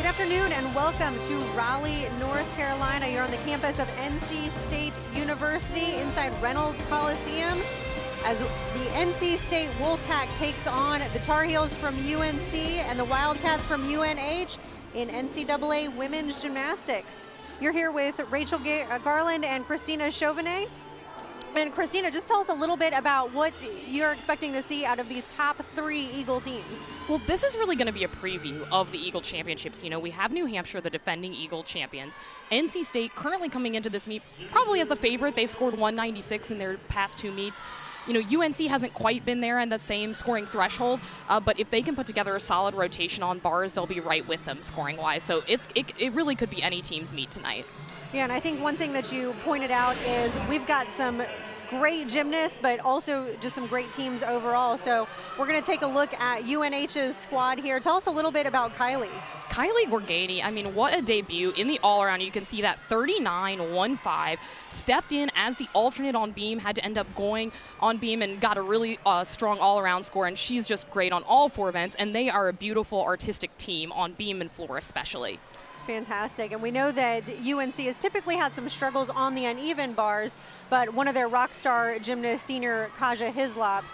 afternoon and welcome to Raleigh, North Carolina. You're on the campus of NC State University inside Reynolds Coliseum as the NC State Wolfpack takes on the Tar Heels from UNC and the Wildcats from UNH in NCAA women's gymnastics. You're here with Rachel Garland and Christina Chauvenet. And Christina, just tell us a little bit about what you're expecting to see out of these top three Eagle teams. Well, this is really going to be a preview of the Eagle Championships. You know, we have New Hampshire, the defending Eagle champions. NC State currently coming into this meet probably as a favorite. They've scored 196 in their past two meets. You know, UNC hasn't quite been there in the same scoring threshold, but if they can put together a solid rotation on bars, they'll be right with them scoring-wise. So it really could be any team's meet tonight. Yeah, and I think one thing that you pointed out is we've got some great gymnasts, but also just some great teams overall. So we're going to take a look at UNH's squad here. Tell us a little bit about Kylie Gorgani. I mean, what a debut in the all-around. You can see that 39.15, stepped in as the alternate on beam, had to end up going on beam and got a really strong all-around score, and she's just great on all four events, and they are a beautiful artistic team on beam and floor especially. Fantastic. And we know that UNC has typically had some struggles on the uneven bars, but one of their rock star gymnasts, senior Kaja Hislop.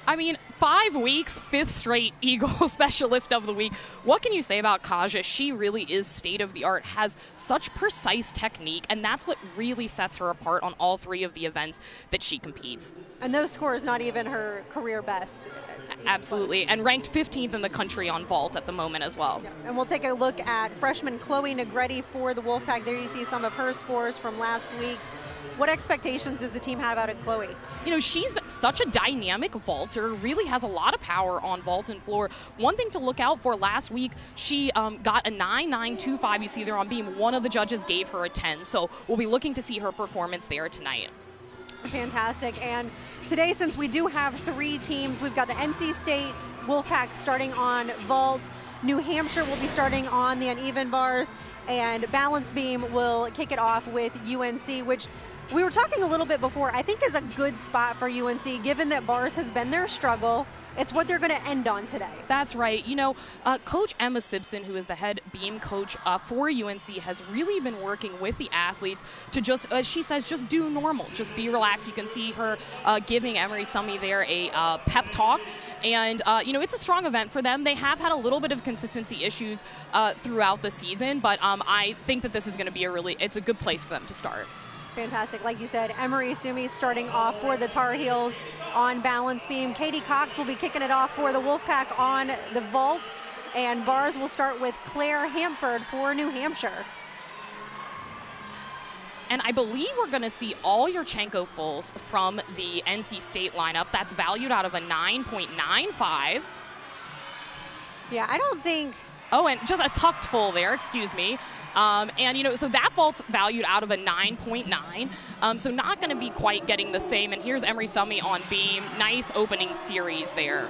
I mean, 5 weeks, 5th straight Eagle Specialist of the Week. What can you say about Kaja? She really is state of the art, has such precise technique, and that's what really sets her apart on all three of the events that she competes. And those scores not even her career best. Absolutely, and ranked 15th in the country on vault at the moment as well. Yeah. And we'll take a look at freshman Chloe Negretti for the Wolfpack. There you see some of her scores from last week. What expectations does the team have out of Chloe? You know, she's such a dynamic vaulter, really has a lot of power on vault and floor. One thing to look out for last week, she got a 9.925. You see there on beam. One of the judges gave her a 10, so we'll be looking to see her performance there tonight. Fantastic. And today, since we do have three teams, we've got the NC State Wolfpack starting on vault. New Hampshire will be starting on the uneven bars, and balance beam will kick it off with UNC, which we were talking a little bit before, I think is a good spot for UNC, given that bars has been their struggle. It's what they're going to end on today. That's right. You know, Coach Emma Simpson, who is the head beam coach for UNC, has really been working with the athletes to just, she says, just do normal, just be relaxed. You can see her giving Emery Summy there a pep talk. And, you know, it's a strong event for them. They have had a little bit of consistency issues throughout the season, but I think that this is going to be it's a good place for them to start. Fantastic. Like you said, Emery Summy starting off for the Tar Heels on balance beam. Katie Cox will be kicking it off for the Wolfpack on the vault. And bars will start with Claire Hamford for New Hampshire. And I believe we're going to see all Yurchenko fulls from the NC State lineup. That's valued out of a 9.95. Yeah, I don't think... Oh, and just a tucked full there, excuse me. And, you know, so that vault's valued out of a 9.9. So not going to be quite getting the same. And here's Emery Summy on beam. Nice opening series there.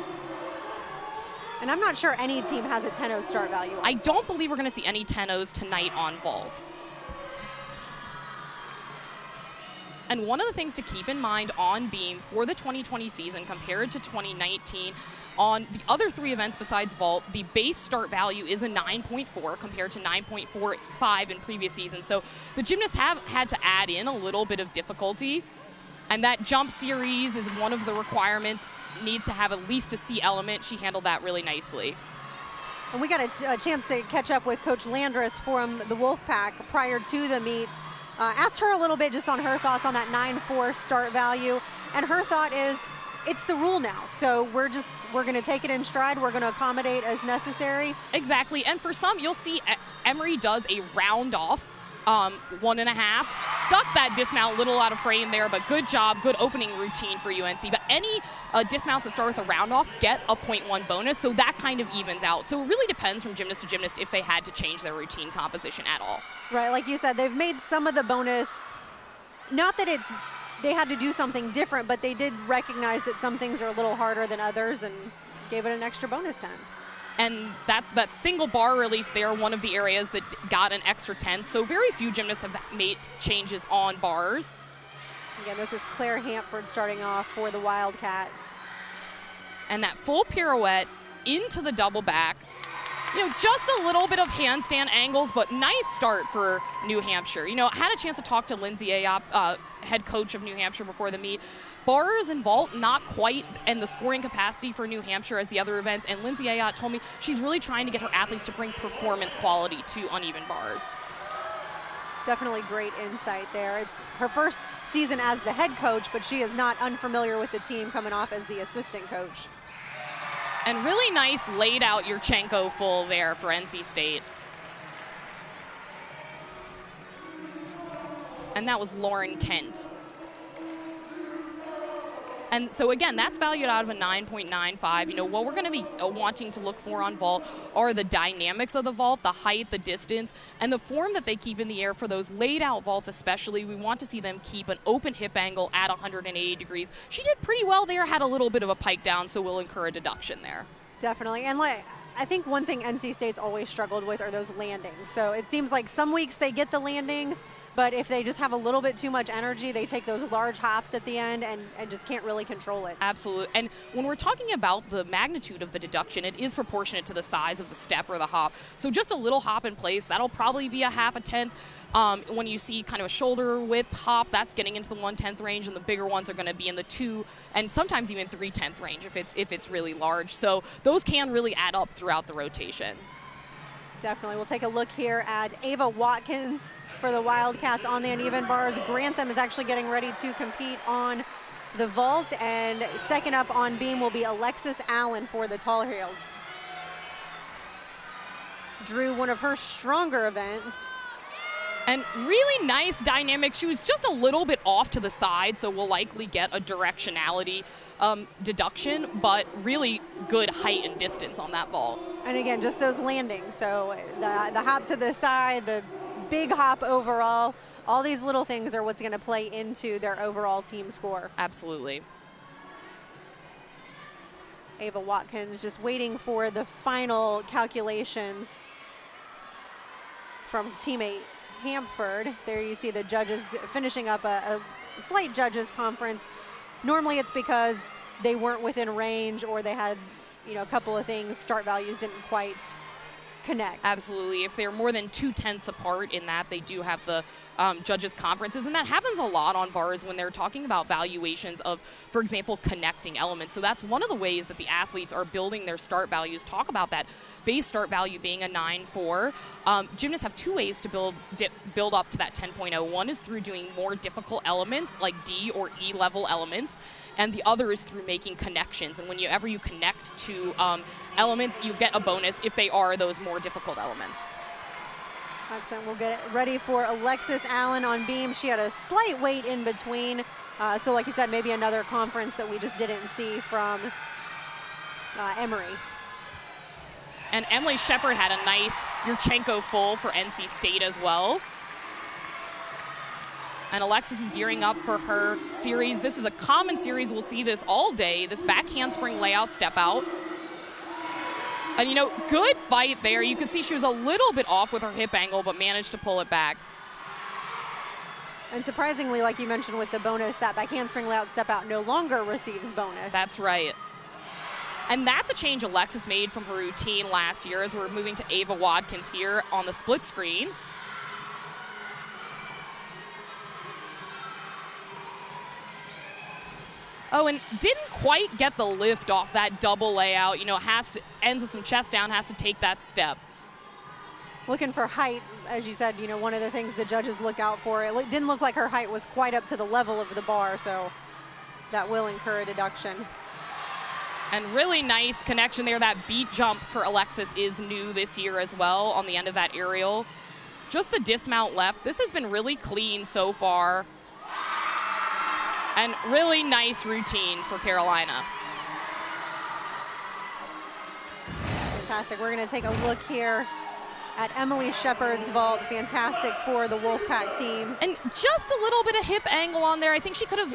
And I'm not sure any team has a 10-0 start value. I don't believe we're going to see any 10-0s tonight on vault. And one of the things to keep in mind on beam for the 2020 season compared to 2019, on the other three events besides vault, the base start value is a 9.4 compared to 9.45 in previous seasons. So the gymnasts have had to add in a little bit of difficulty. And that jump series is one of the requirements, needs to have at least a C element. She handled that really nicely. And we got a chance to catch up with Coach Landris from the Wolfpack prior to the meet. Asked her a little bit just on her thoughts on that 9.4 start value. And her thought is, it's the rule now. So we're going to take it in stride. We're going to accommodate as necessary. Exactly. And for some, you'll see Emery does a round off, 1.5. Stuck that dismount, little out of frame there, but good job, good opening routine for UNC. But any dismounts that start with a round off get a 0.1 bonus, so that kind of evens out. So it really depends from gymnast to gymnast if they had to change their routine composition at all. Right, like you said, they've made some of the bonus, not that they had to do something different, but they did recognize that some things are a little harder than others and gave it an extra bonus 10. And that single bar release there, one of the areas that got an extra 10. So very few gymnasts have made changes on bars. Again, this is Claire Hamford starting off for the Wildcats. And that full pirouette into the double back. just a little bit of handstand angles, but nice start for New Hampshire. I had a chance to talk to Lindsay Ayotte, head coach of New Hampshire, before the meet. Bars and vault, not quite in the scoring capacity for New Hampshire as the other events, and Lindsay Ayotte told me she's really trying to get her athletes to bring performance quality to uneven bars. Definitely great insight there. It's her first season as the head coach, but she is not unfamiliar with the team coming off as the assistant coach. And really nice laid out Yurchenko full there for NC State. And that was Lauren Kent. And so again, that's valued out of a 9.95. What we're going to be wanting to look for on vault are the dynamics of the vault, the height, the distance, and the form that they keep in the air for those laid out vaults especially. We want to see them keep an open hip angle at 180 degrees. She did pretty well there, had a little bit of a pike down, so we'll incur a deduction there. Definitely. And I think one thing NC State's always struggled with are those landings. So it seems like some weeks they get the landings, but if they just have a little bit too much energy, they take those large hops at the end and just can't really control it. Absolutely. And when we're talking about the magnitude of the deduction, it is proportionate to the size of the step or the hop. So just a little hop in place, that'll probably be a half a tenth. When you see kind of a shoulder width hop, that's getting into the 1/10 range, and the bigger ones are going to be in the 2 and sometimes even 3/10 range if it's really large. So those can really add up throughout the rotation. Definitely. We'll take a look here at Ava Watkins for the Wildcats on the uneven bars. Grantham is actually getting ready to compete on the vault, and second up on beam will be Alexis Allen for the Tall Heels. Drew one of her stronger events. And really nice dynamics. She was just a little bit off to the side, so we'll likely get a directionality deduction, but really good height and distance on that vault. And again, just those landings. So the hop to the side, the big hop overall, all these little things are what's going to play into their overall team score. Absolutely. Ava Watkins just waiting for the final calculations from teammate Hampford. There you see the judges finishing up a slight judges conference. Normally it's because they weren't within range or they had, a couple of things, start values didn't quite connect. Absolutely. If they're more than 2/10 apart in that, they do have the judges conferences, and that happens a lot on bars when they're talking about valuations of, for example, connecting elements. So that's one of the ways that the athletes are building their start values. Talk about that base start value being a 9.4. Gymnasts have two ways to build up to that 10.0. One is through doing more difficult elements like D or E level elements, and the other is through making connections. And whenever you connect to elements, you get a bonus if they are those more difficult elements. Excellent. We'll get ready for Alexis Allen on beam. She had a slight wait in between. So like you said, maybe another conference that we just didn't see from Emory. And Emily Shepard had a nice Yurchenko full for NC State as well. And Alexis is gearing up for her series. This is a common series. We'll see this all day, this back handspring layout step out. And, good fight there. You could see she was a little bit off with her hip angle, but managed to pull it back. And surprisingly, like you mentioned with the bonus, that back handspring layout step out no longer receives bonus. That's right. And that's a change Alexis made from her routine last year as we're moving to Ava Watkins here on the split screen. Oh, and didn't quite get the lift off that double layout. Ends with some chest down, has to take that step. Looking for height, as you said, one of the things the judges look out for. It didn't look like her height was quite up to the level of the bar, so that will incur a deduction. And really nice connection there. That beat jump for Alexis is new this year as well on the end of that aerial. Just the dismount left. This has been really clean so far. And really nice routine for Carolina. Fantastic. We're going to take a look here at Emily Shepard's vault. Fantastic for the Wolfpack team. And just a little bit of hip angle on there. I think she could have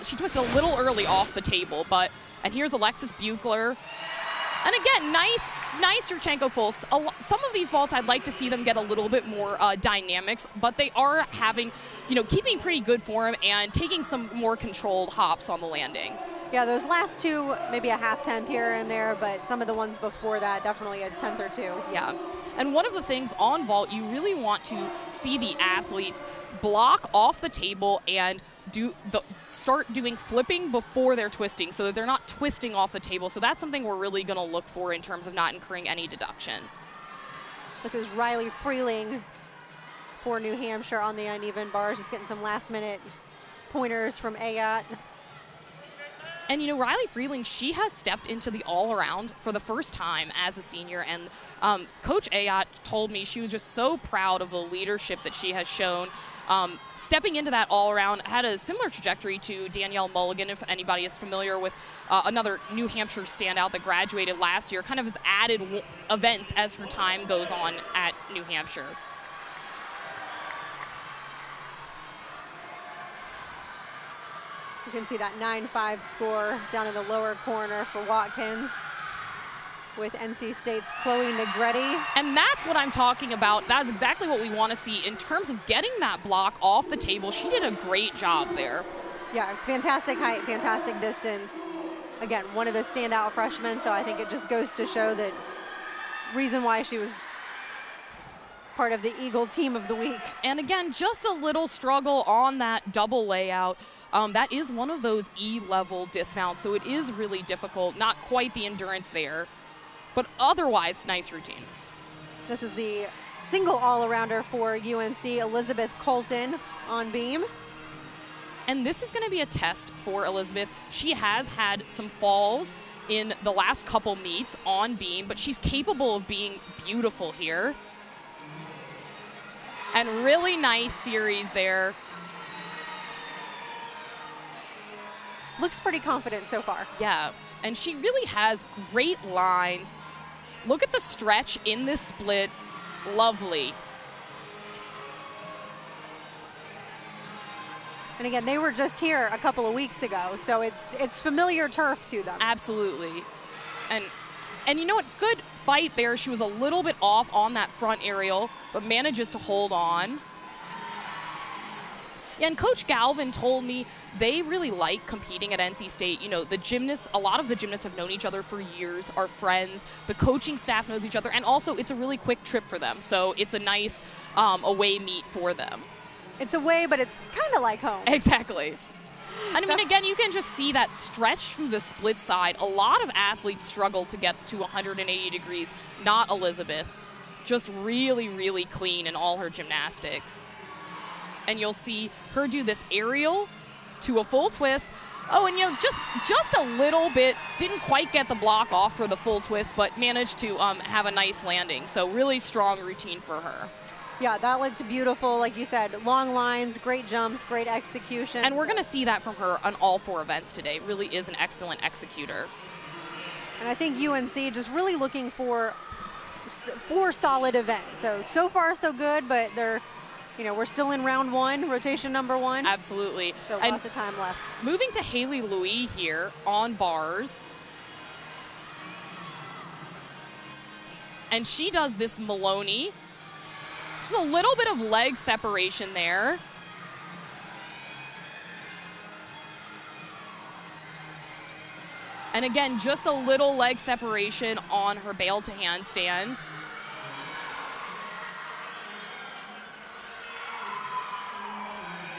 she twisted a little early off the table, and here's Alexis Buechler. And again, nice Yurchenko full. Some of these vaults, I'd like to see them get a little bit more dynamics, but they are having, keeping pretty good form and taking some more controlled hops on the landing. Yeah, those last two, maybe a half tenth here and there, but some of the ones before that, definitely a tenth or two. Yeah. And one of the things on vault, you really want to see the athletes block off the table and start doing flipping before they're twisting so that they're not twisting off the table. So that's something we're really going to look for in terms of not incurring any deduction. This is Riley Freeling for New Hampshire on the uneven bars. Just getting some last minute pointers from Ayat. And, you know, Riley Freeling, she has stepped into the all-around for the first time as a senior. And Coach Ayat told me she was just so proud of the leadership that she has shown. Stepping into that all-around, had a similar trajectory to Danielle Mulligan, if anybody is familiar with another New Hampshire standout that graduated last year, kind of has added events as her time goes on at New Hampshire. You can see that 9-5 score down in the lower corner for Watkins with NC State's Chloe Negretti. And that's what I'm talking about. That's exactly what we want to see in terms of getting that block off the table. She did a great job there. Yeah, fantastic height, fantastic distance. Again, one of the standout freshmen, so I think it just goes to show that reason why she was part of the Eagle Team of the Week. And again, just a little struggle on that double layout. That is one of those E-level dismounts, so it is really difficult. Not quite the endurance there, but otherwise, nice routine. This is the single all-arounder for UNC, Elizabeth Colton on beam. And this is going to be a test for Elizabeth. She has had some falls in the last couple meets on beam, but she's capable of being beautiful here. And really nice series there. Looks pretty confident so far. Yeah, and she really has great lines. Look at the stretch in this split. Lovely. And again, they were just here a couple of weeks ago, so it's familiar turf to them. Absolutely. And you know what? Good fight there. She was a little bit off on that front aerial, but manages to hold on. Yeah, and Coach Galvin told me they really like competing at NC State. You know, the gymnasts, a lot of the gymnasts have known each other for years, are friends. The coaching staff knows each other, and also it's a really quick trip for them. So it's a nice away meet for them. It's away, but it's kind of like home. Exactly. And I mean, again, you can just see that stretch through the split side. A lot of athletes struggle to get to 180 degrees. Not Elizabeth. Just really, really clean in all her gymnastics. And you'll see her do this aerial to a full twist. Oh, and you know, just a little bit, didn't quite get the block off for the full twist, but managed to have a nice landing. So really strong routine for her. Yeah, that looked beautiful. Like you said, long lines, great jumps, great execution. And we're going to see that from her on all four events today. Really is an excellent executor. And I think UNC just really looking for 4 solid events. So far so good, but they're, you know, we're still in round 1, rotation number 1. Absolutely. So lots of time left. Moving to Haley Louis here on bars. And she does this Maloney. Just a little bit of leg separation there. And again, just a little leg separation on her bail to handstand.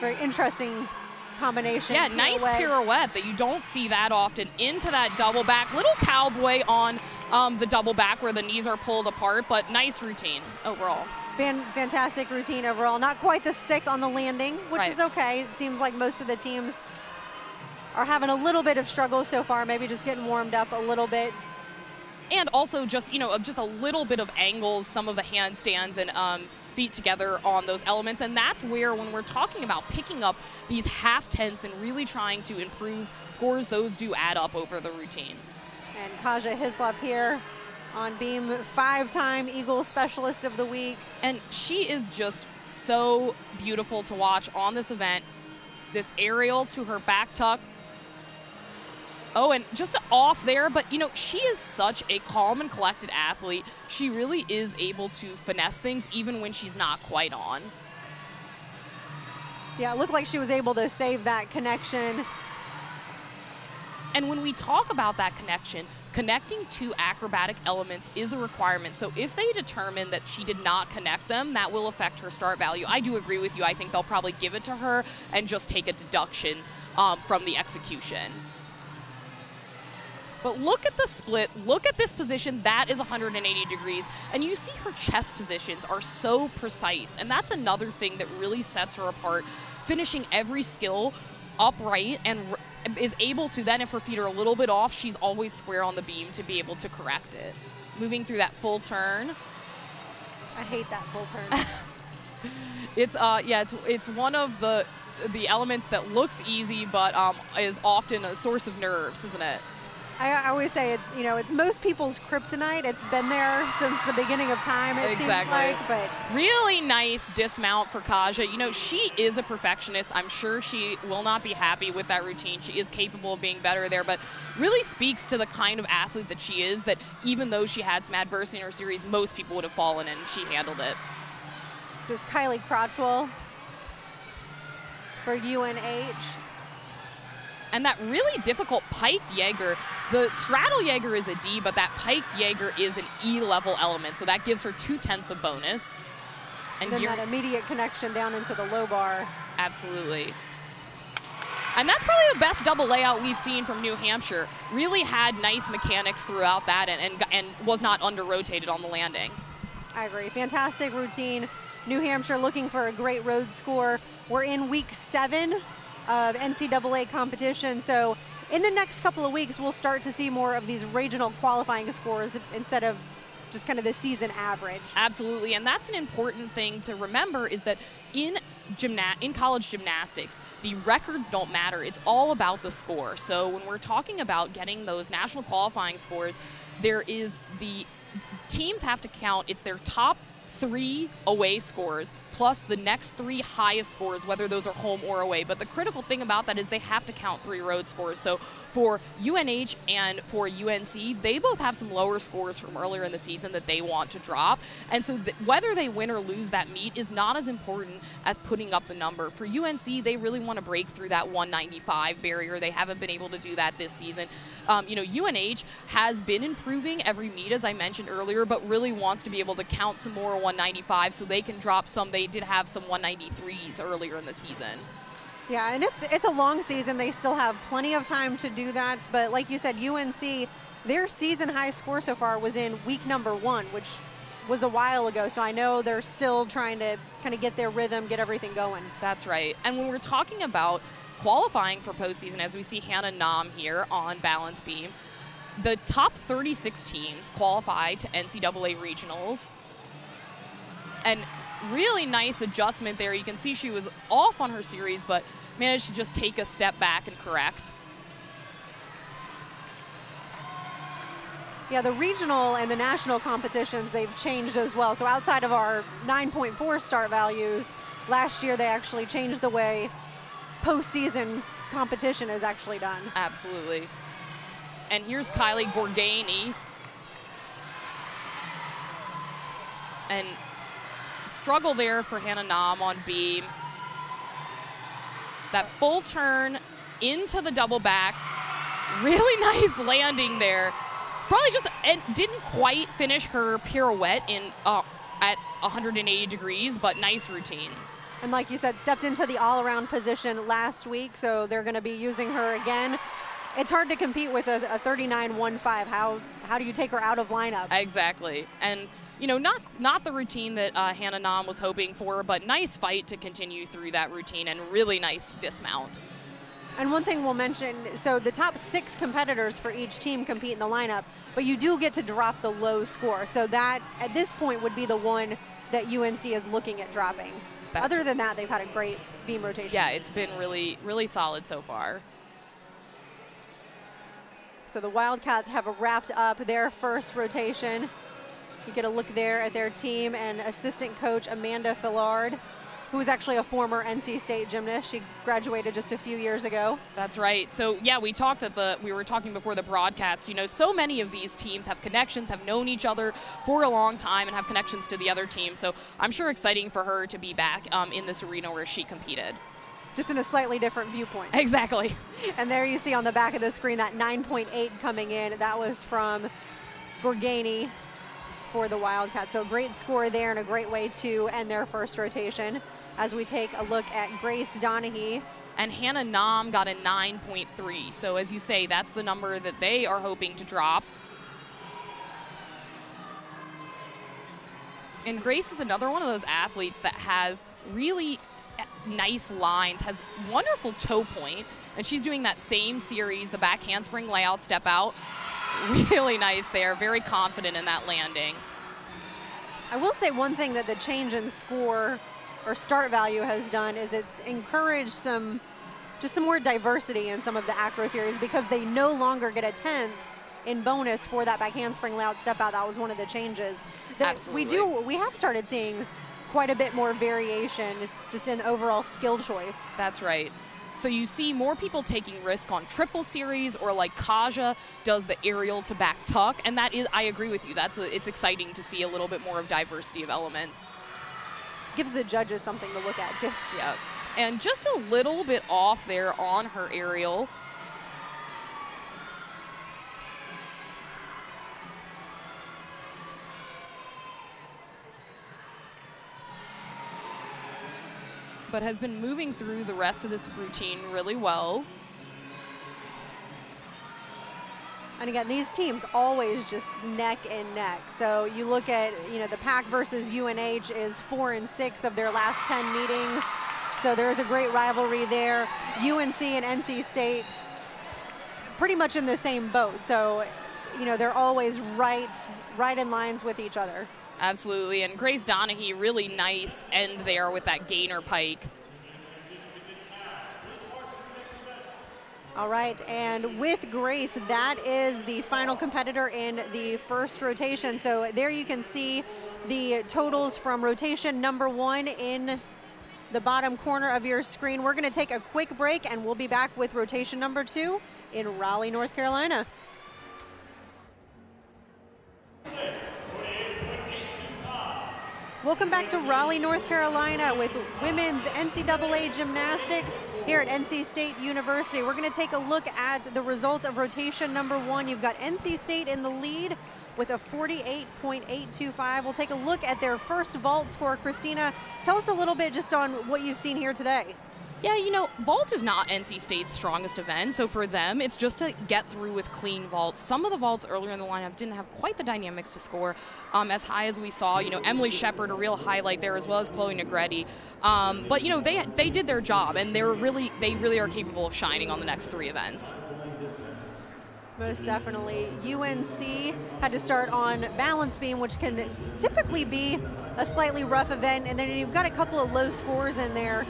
Very interesting combination. Yeah, nice pirouette that you don't see that often into that double back. Little cowboy on the double back where the knees are pulled apart, but nice routine overall. Fantastic routine overall. Not quite the stick on the landing, which Right. is okay. It seems like most of the teams are having a little bit of struggle so far, maybe just getting warmed up a little bit. And also just, you know, just a little bit of angles, some of the handstands and feet together on those elements. And that's where, when we're talking about picking up these half tenths and really trying to improve scores, those do add up over the routine. And Kaja Hislop here on beam, 5-time Eagle Specialist of the Week. And she is just so beautiful to watch on this event. This aerial to her back tuck. Oh, and just off there, but you know, she is such a calm and collected athlete. She really is able to finesse things even when she's not quite on. Yeah, it looked like she was able to save that connection. And when we talk about that connection, connecting two acrobatic elements is a requirement. So if they determine that she did not connect them, that will affect her start value. I do agree with you. I think they'll probably give it to her and just take a deduction from the execution. But look at the split. Look at this position. That is 180 degrees. And you see her chest positions are so precise. And that's another thing that really sets her apart, finishing every skill upright and is able to then, if her feet are a little bit off, she's always square on the beam to be able to correct it. Moving through that full turn. I hate that full turn. It's one of the elements that looks easy, but is often a source of nerves, isn't it? I always say it's most people's kryptonite. It's been there since the beginning of time, it seems like. But really nice dismount for Kaja. She is a perfectionist. I'm sure she will not be happy with that routine. She is capable of being better there, but really speaks to the kind of athlete that she is, that even though she had some adversity in her series, most people would have fallen, and she handled it. This is Kylie Crotchwell for UNH. And that really difficult piked Jaeger, the straddle Jaeger is a D, but that piked Jaeger is an E-level element, so that gives her 2/10 of bonus. And then that immediate connection down into the low bar. Absolutely. And that's probably the best double layout we've seen from New Hampshire. Really had nice mechanics throughout that and was not under-rotated on the landing. I agree. Fantastic routine. New Hampshire looking for a great road score. We're in week 7 of NCAA competition. So in the next couple of weeks, we'll start to see more of these regional qualifying scores instead of just kind of the season average. Absolutely, and that's an important thing to remember, is that in college gymnastics, the records don't matter. It's all about the score. So when we're talking about getting those national qualifying scores, the teams have to count, it's their top 3 away scores plus the next 3 highest scores, whether those are home or away. But the critical thing about that is they have to count 3 road scores. So for UNH and for UNC, they both have some lower scores from earlier in the season that they want to drop. And so whether they win or lose that meet is not as important as putting up the number. For UNC, they really want to break through that 195 barrier. They haven't been able to do that this season. UNH has been improving every meet, as I mentioned earlier, but really wants to be able to count some more 195 so they can drop some. They did have some 193s earlier in the season. Yeah, and it's a long season. They still have plenty of time to do that. But like you said, UNC, their season high score so far was in week number 1, which was a while ago. So I know they're still trying to kind of get their rhythm, get everything going. That's right. And when we're talking about qualifying for postseason, as we see Hannah Nam here on balance beam, the top 36 teams qualify to NCAA regionals. And really nice adjustment there. You can see she was off on her series, but managed to just take a step back and correct. Yeah, the regional and the national competitions, they've changed as well. So outside of our 9.4 start values, last year they actually changed the way postseason competition is actually done. Absolutely. And here's Kylie Gorgani. And struggle there for Hannah Nam on beam. That full turn into the double back. Really nice landing there. Probably just didn't quite finish her pirouette at 180 degrees, but nice routine. And like you said, stepped into the all-around position last week, so they're going to be using her again. It's hard to compete with a 39.15. How do you take her out of lineup? Exactly. And not the routine that Hannah Nam was hoping for, but nice fight to continue through that routine and really nice dismount. And one thing we'll mention, so the top 6 competitors for each team compete in the lineup, but you do get to drop the low score. So that, at this point, would be the one that UNC is looking at dropping. Other than that, they've had a great beam rotation. Yeah, it's been really, really solid so far. So the Wildcats have wrapped up their first rotation. You get a look there at their team and assistant coach Amanda Fillard, who is actually a former NC State gymnast. She graduated just a few years ago. That's right. So yeah, we were talking before the broadcast, so many of these teams have connections, have known each other for a long time and have connections to the other team. So I'm sure exciting for her to be back in this arena where she competed. just in a slightly different viewpoint. Exactly. And there you see on the back of the screen that 9.8 coming in. That was from Gorgani for the Wildcats. So a great score there and a great way to end their first rotation as we take a look at Grace Donahue. And Hannah Nam got a 9.3. So as you say, that's the number that they are hoping to drop. And Grace is another one of those athletes that has really nice lines, has wonderful toe point, and she's doing that same series, the back handspring layout, step out. Really nice there, very confident in that landing. I will say one thing that the change in score or start value has done is it's encouraged some more diversity in some of the acro series because they no longer get a 10th in bonus for that back handspring layout step out. That was one of the changes. Absolutely. We have started seeing quite a bit more variation just in overall skill choice. That's right. So you see more people taking risk on triple series, or like Kaja does the aerial to back tuck, and that is, I agree with you, it's exciting to see a little bit more of diversity of elements. Gives the judges something to look at too. Yeah, and just a little bit off there on her aerial. But has been moving through the rest of this routine really well. And again, these teams always just neck and neck. So you look at, the Pack versus UNH is 4 and 6 of their last 10 meetings. So there's a great rivalry there. UNC and NC State pretty much in the same boat. So, they're always right in lines with each other. Absolutely, and Grace Donahue, really nice end there with that gainer pike. All right, and with Grace, that is the final competitor in the first rotation. So there you can see the totals from rotation number 1 in the bottom corner of your screen. We're gonna take a quick break and we'll be back with rotation number 2 in Raleigh, North Carolina. Welcome back to Raleigh, North Carolina with women's NCAA gymnastics here at NC State University. We're going to take a look at the results of rotation number 1. You've got NC State in the lead with a 48.825. We'll take a look at their first vault score. Christina, tell us a little bit just on what you've seen here today. Yeah, vault is not NC State's strongest event, so for them, it's just to get through with clean vaults. Some of the vaults earlier in the lineup didn't have quite the dynamics to score as high as we saw. Emily Shepard, a real highlight there, as well as Chloe Negretti. But, they did their job, and they really are capable of shining on the next 3 events. Most definitely. UNC had to start on balance beam, which can typically be a slightly rough event, and then you've got a couple of low scores in there.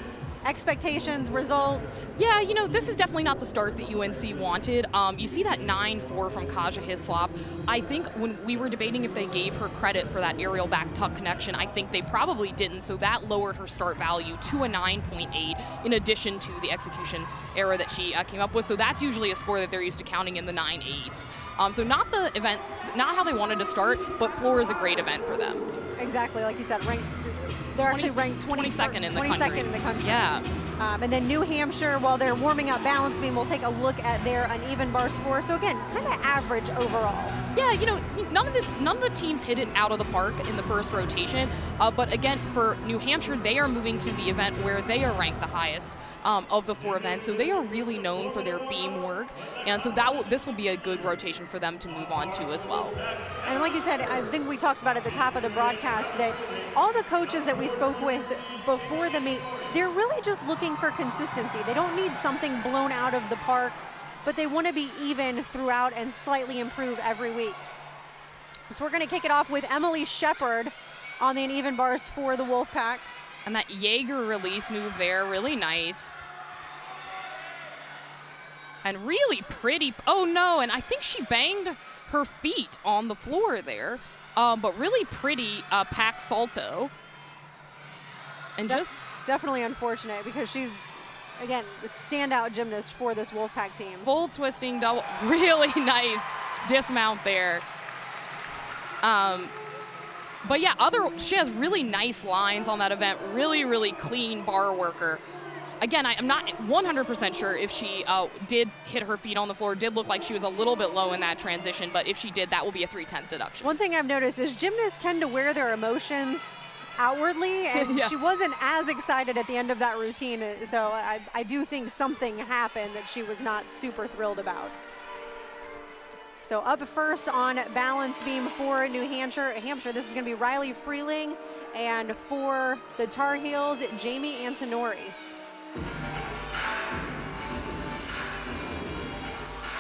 Expectations, results? Yeah, this is definitely not the start that UNC wanted. You see that 9-4 from Kaja Hislop. I think when we were debating if they gave her credit for that aerial back tuck connection, I think they probably didn't, so that lowered her start value to a 9.8 in addition to the execution error that she came up with. So that's usually a score that they're used to counting in the 9.8s. So not the event, not how they wanted to start, but floor is a great event for them. Exactly, like you said, they're actually ranked 22nd in the country. 22nd in the country. Yeah. And then New Hampshire, while they're warming up balance beam, we'll take a look at their uneven bar score. So again, kind of average overall. Yeah, none of the teams hit it out of the park in the first rotation. But again, for New Hampshire, they are moving to the event where they are ranked the highest of the 4 events. So they are really known for their beam work. And so this will be a good rotation for them to move on to as well. And like you said, I think we talked about at the top of the broadcast that all the coaches that we spoke with before the meet, they're really just looking for consistency. They don't need something blown out of the park, but they want to be even throughout and slightly improve every week. So we're going to kick it off with Emily Shepard on the uneven bars for the Wolfpack. And that Jaeger release move there, really nice. And really pretty, oh no, and I think she banged her feet on the floor there. But really pretty pack salto. And That's definitely unfortunate because she's, again, the standout gymnast for this Wolfpack team. Full twisting double, really nice dismount there. But yeah, she has really nice lines on that event. Really, really clean bar worker. Again, I'm not 100% sure if she did hit her feet on the floor. Did look like she was a little bit low in that transition, but if she did, that will be a 3/10 deduction. One thing I've noticed is gymnasts tend to wear their emotions outwardly, and Yeah. she wasn't as excited at the end of that routine, so I do think something happened that she was not super thrilled about. So up first on balance beam for New Hampshire, this is going to be Riley Freeling, and for the Tar Heels, Jamie Antonori.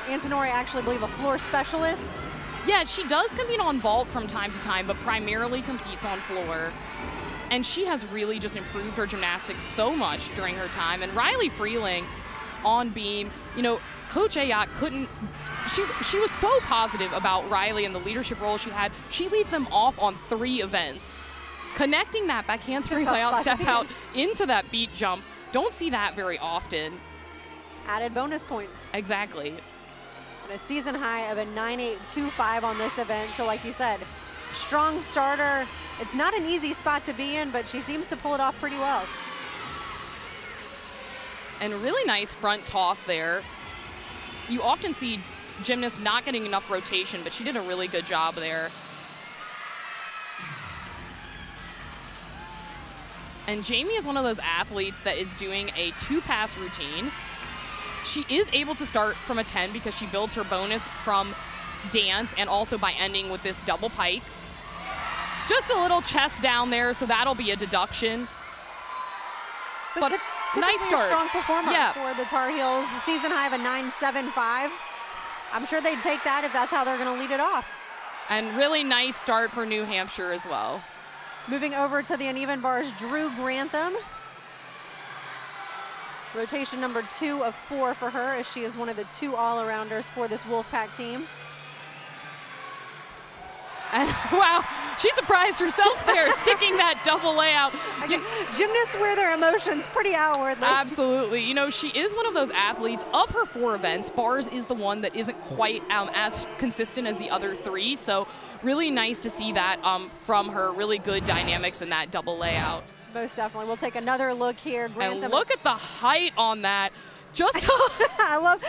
Antonori actually, I believe, a floor specialist. Yeah, she does compete on vault from time to time, but primarily competes on floor. And she has really just improved her gymnastics so much during her time. And Riley Freeling on beam, you know, Coach Ayotte couldn't, she was so positive about Riley and the leadership role she had. She leads them off on 3 events. Connecting that back handspring layout step out into that beat jump, don't see that very often. Added bonus points. Exactly. And a season high of a 9.825 on this event. So like you said, strong starter. It's not an easy spot to be in, but she seems to pull it off pretty well. And really nice front toss there. You often see gymnasts not getting enough rotation, but she did a really good job there. And Jamie is one of those athletes that is doing a 2-pass routine. She is able to start from a 10 because she builds her bonus from dance and also by ending with this double pike. Just a little chest down there, so that'll be a deduction. But nice start. A strong performance for the Tar Heels. A season high of a 9.75. I'm sure they'd take that if that's how they're going to lead it off. And really nice start for New Hampshire as well. Moving over to the uneven bars, Drew Grantham. Rotation number 2 of 4 for her, as she is one of the 2 all-arounders for this Wolfpack team. And wow, she surprised herself there, sticking that double layout. Gymnasts wear their emotions pretty outwardly. Absolutely. You know, she is one of those athletes. Of her 4 events, bars is the one that isn't quite as consistent as the other 3. So really nice to see that from her. Really good dynamics in that double layout. Most definitely. We'll take another look here. Grantham, and look at the height on that. Just I love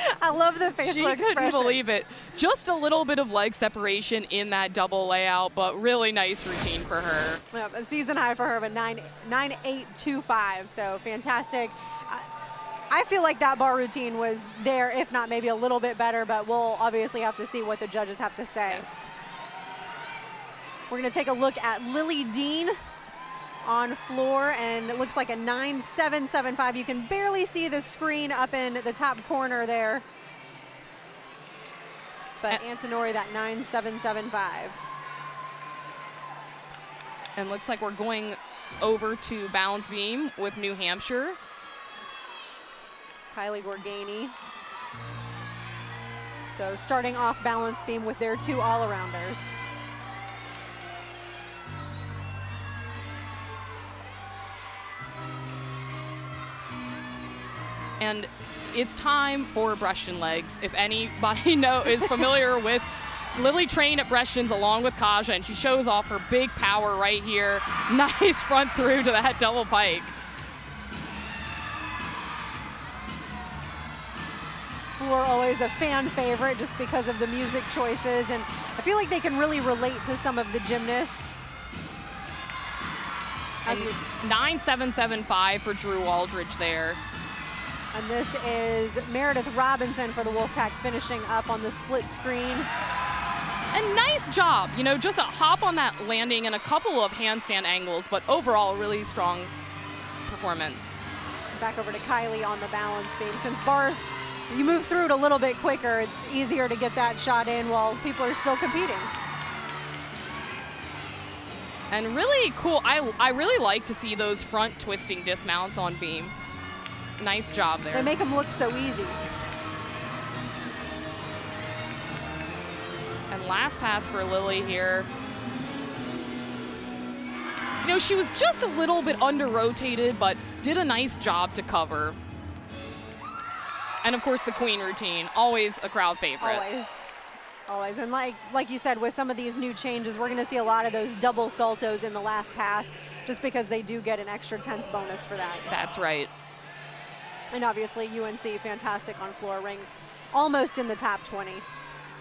the facial expression. She couldn't believe it. Just a little bit of leg separation in that double layout, but really nice routine for her. Yep, a season high for her of a 9.825. So fantastic. I feel like that bar routine was there, if not maybe a little bit better, but we'll obviously have to see what the judges have to say. Yes. We're going to take a look at Lily Dean on floor, and it looks like a 9.775. You can barely see the screen up in the top corner there. But Antonori, that 9.775. And looks like we're going over to balance beam with New Hampshire. Kylie Gorgani. So starting off balance beam with their 2 all-arounders. And it's time for breastshin legs. If anybody is familiar with Lily trained at breastshins along with Kaja, and she shows off her big power right here. Nice front through to that double pike. Floor always a fan favorite just because of the music choices, and I feel like they can really relate to some of the gymnasts. 9.775 for Drew Aldridge there. And this is Meredith Robinson for the Wolfpack finishing up on the split screen. And nice job, you know, just a hop on that landing and a couple of handstand angles, but overall really strong performance. Back over to Kylie on the balance beam. Since bars, you move through it a little bit quicker, it's easier to get that shot in while people are still competing. And really cool, I really like to see those front twisting dismounts on beam. Nice job there. They make them look so easy. And last pass for Lily here. You know, she was just a little bit under-rotated, but did a nice job to cover. And of course, the queen routine, always a crowd favorite. Always. Always. And like you said, with some of these new changes, we're going to see a lot of those double saltos in the last pass, just because they do get an extra 10th bonus for that. That's right. And obviously UNC, fantastic on floor, ranked almost in the top 20.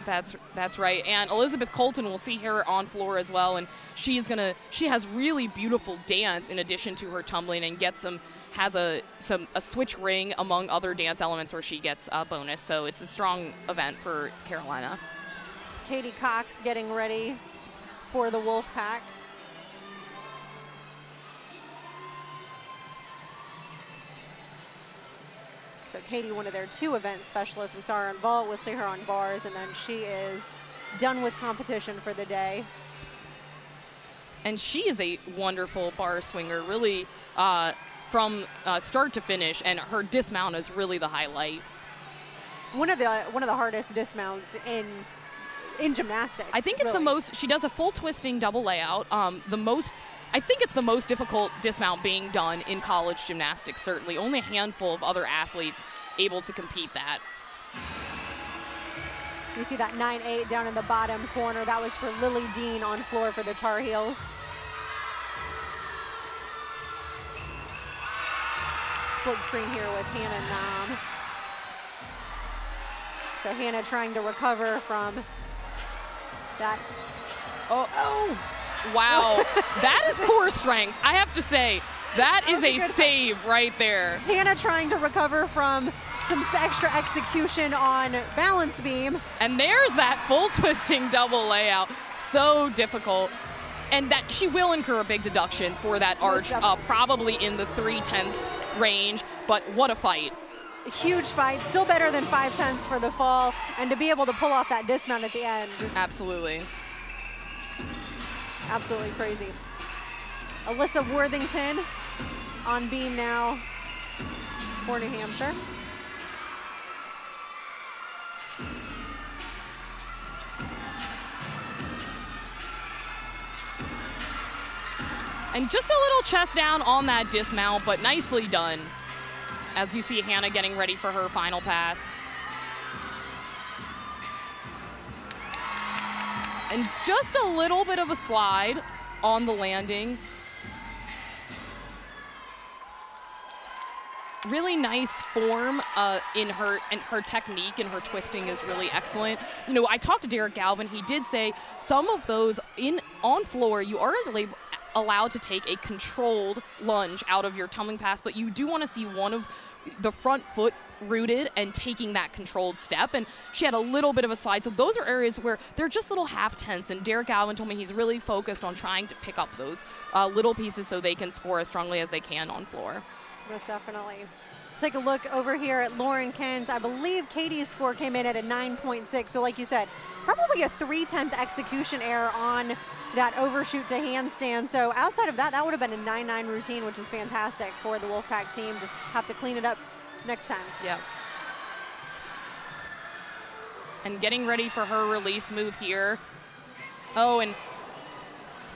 That's right. And Elizabeth Colton, we'll see her on floor as well, and she has really beautiful dance in addition to her tumbling, and has a switch ring among other dance elements where she gets a bonus. So it's a strong event for Carolina. Katie Cox getting ready for the Wolfpack. So Katie, one of their 2 event specialists. We saw her on vault, we'll see her on bars, and then she is done with competition for the day. And she is a wonderful bar swinger, really from start to finish, and her dismount is really the highlight. One of the hardest dismounts in gymnastics. I think it's the most. She does a full twisting double layout. I think it's the most difficult dismount being done in college gymnastics, certainly. Only a handful of other athletes able to compete that. You see that 9-8 down in the bottom corner. That was for Lily Dean on floor for the Tar Heels. Split screen here with Hannah Nam. So Hannah trying to recover from that. Oh. Wow, that is core strength. I have to say, that is a save right there. Hannah trying to recover from some extra execution on balance beam. And there's that full twisting double layout. So difficult. And that she will incur a big deduction for that arch, probably in the 3/10 range, but what a fight. A huge fight, still better than 5/10 for the fall, and to be able to pull off that dismount at the end. Absolutely. Absolutely crazy. Alyssa Worthington on beam now for New Hampshire. And just a little chest down on that dismount, but nicely done. As you see Hannah getting ready for her final pass. And just a little bit of a slide on the landing. Really nice form in her technique, and her twisting is really excellent. You know, I talked to Derek Galvin. He did say some of those on floor, you are allowed to take a controlled lunge out of your tumbling pass, but you do want to see one of the front foot rooted and taking that controlled step, and she had a little bit of a slide. So those are areas where they're just little half-tenths, and Derek Alvin told me he's really focused on trying to pick up those little pieces so they can score as strongly as they can on floor. Most definitely. Take a look over here at Lauren Kens. I believe Katie's score came in at a 9.6, so like you said, probably a 3/10 execution error on that overshoot to handstand. So outside of that, that would have been a 9-9 routine, which is fantastic for the Wolfpack team. Just have to clean it up next time. Yeah. And getting ready for her release move here. Oh, and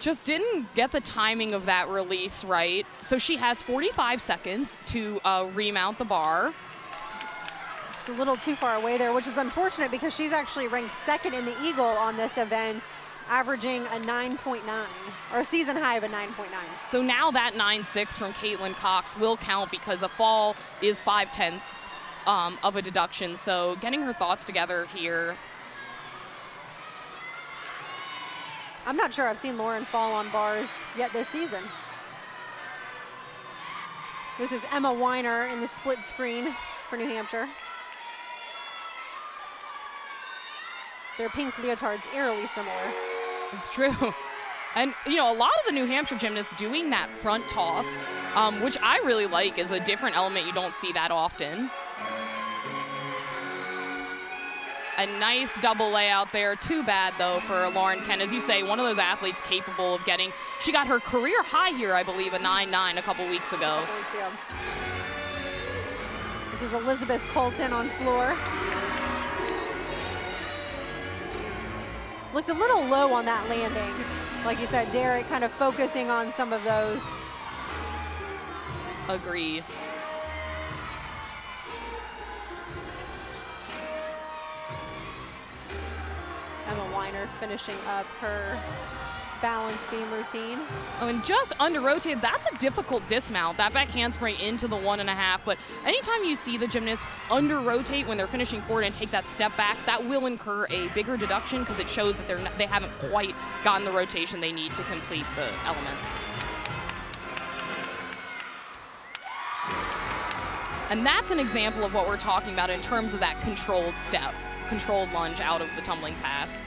just didn't get the timing of that release right. So she has 45 seconds to remount the bar. Just a little too far away there, which is unfortunate because she's actually ranked 2nd in the Eagle on this event, averaging a 9.9, or a season high of a 9.9. So now that 9.6 from Caitlin Cox will count because a fall is 5/10 of a deduction. So getting her thoughts together here. I'm not sure I've seen Lauren fall on bars yet this season. This is Emma Weiner in the split screen for New Hampshire. Their pink leotards eerily similar. It's true. And, you know, a lot of the New Hampshire gymnasts doing that front toss, which I really like, is a different element. You don't see that often. A nice double layout there. Too bad, though, for Lauren Kent. As you say, one of those athletes capable of getting, she got her career high here, I believe, a 9.9 a couple weeks ago. This is Elizabeth Colton on floor. Looks a little low on that landing. Like you said, Derek kind of focusing on some of those. Agree. Emma Weiner finishing up her balance beam routine. Oh, and just under rotated, that's a difficult dismount, that back handspring into the 1.5. But anytime you see the gymnast under rotate when they're finishing forward and take that step back, that will incur a bigger deduction because it shows that they haven't quite gotten the rotation they need to complete the element. And that's an example of what we're talking about in terms of that controlled step, controlled lunge out of the tumbling pass.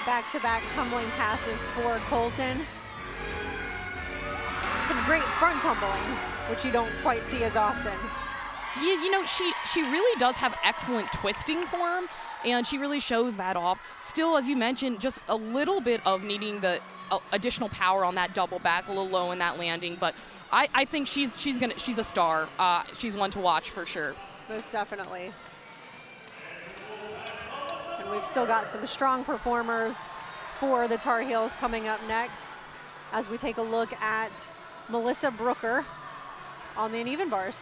Back-to-back tumbling passes for Colton. Some great front tumbling, which you don't quite see as often. Yeah, you know, she really does have excellent twisting form, and she really shows that off. Still, as you mentioned, just a little bit of needing the additional power on that double back, a little low in that landing, but I think she's a star. She's one to watch for sure. Most definitely. And we've still got some strong performers for the Tar Heels coming up next as we take a look at Melissa Brooker on the uneven bars.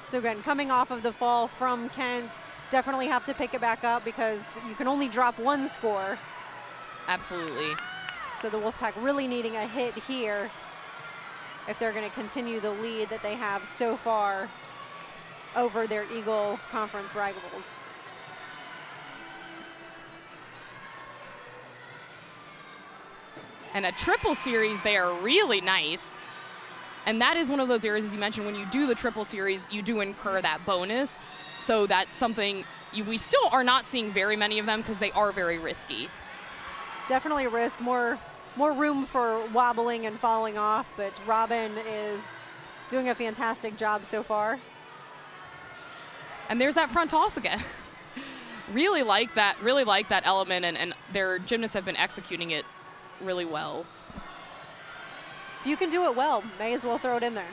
So again, coming off of the fall from Kent, definitely have to pick it back up because you can only drop one score. Absolutely. So the Wolfpack really needing a hit here if they're going to continue the lead that they have so far over their Eagle Conference rivals. And a triple series, they are really nice. And that is one of those areas, as you mentioned, when you do the triple series, you do incur that bonus. So that's something we still are not seeing very many of them because they are very risky. Definitely a risk, more room for wobbling and falling off, but Robin is doing a fantastic job so far. And there's that front toss again. really like that element, and their gymnasts have been executing it really well. If you can do it well, may as well throw it in there.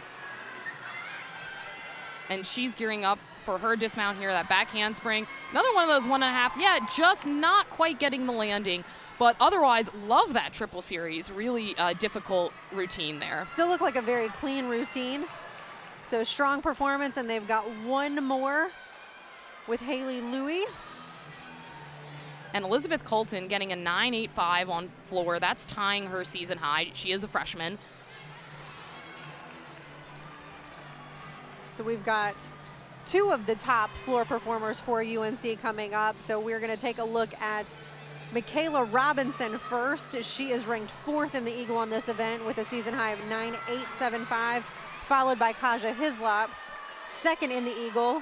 And she's gearing up for her dismount here, that back handspring. Another one of those 1.5, yeah, just not quite getting the landing. But otherwise, love that triple series. Really difficult routine there. Still look like a very clean routine. So strong performance, and they've got one more with Haley Louie. And Elizabeth Colton getting a 9.85 on floor. That's tying her season high. She is a freshman. So we've got two of the top floor performers for UNC coming up. So we're going to take a look at Michaela Robinson first. She is ranked 4th in the Eagle on this event with a season high of 9.875, followed by Kaja Hislop, 2nd in the Eagle,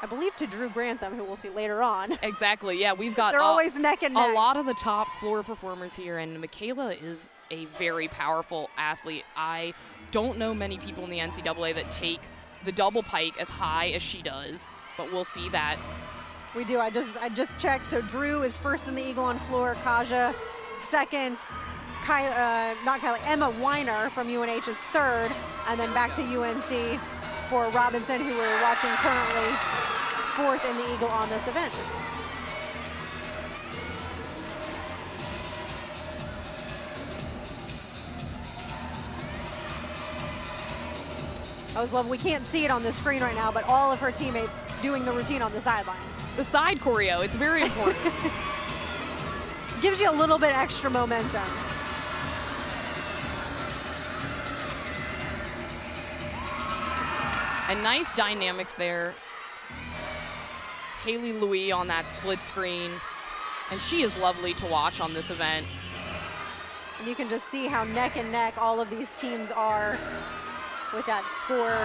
I believe, to Drew Grantham, who we'll see later on. Exactly, yeah, we've got they're always neck and neck. A lot of the top floor performers here, and Michaela is a very powerful athlete. I don't know many people in the NCAA that take the double pike as high as she does, but we'll see that. We do. I just checked. So Drew is 1st in the Eagle on floor. Kaja 2nd. Emma Weiner from UNH is 3rd. And then back to UNC for Robinson, who we're watching currently 4th in the Eagle on this event. I was loving, we can't see it on the screen right now, but all of her teammates doing the routine on the sideline. The side choreo, it's very important. Gives you a little bit extra momentum. And nice dynamics there. Haley Louie on that split screen. And she is lovely to watch on this event. And you can just see how neck and neck all of these teams are with that score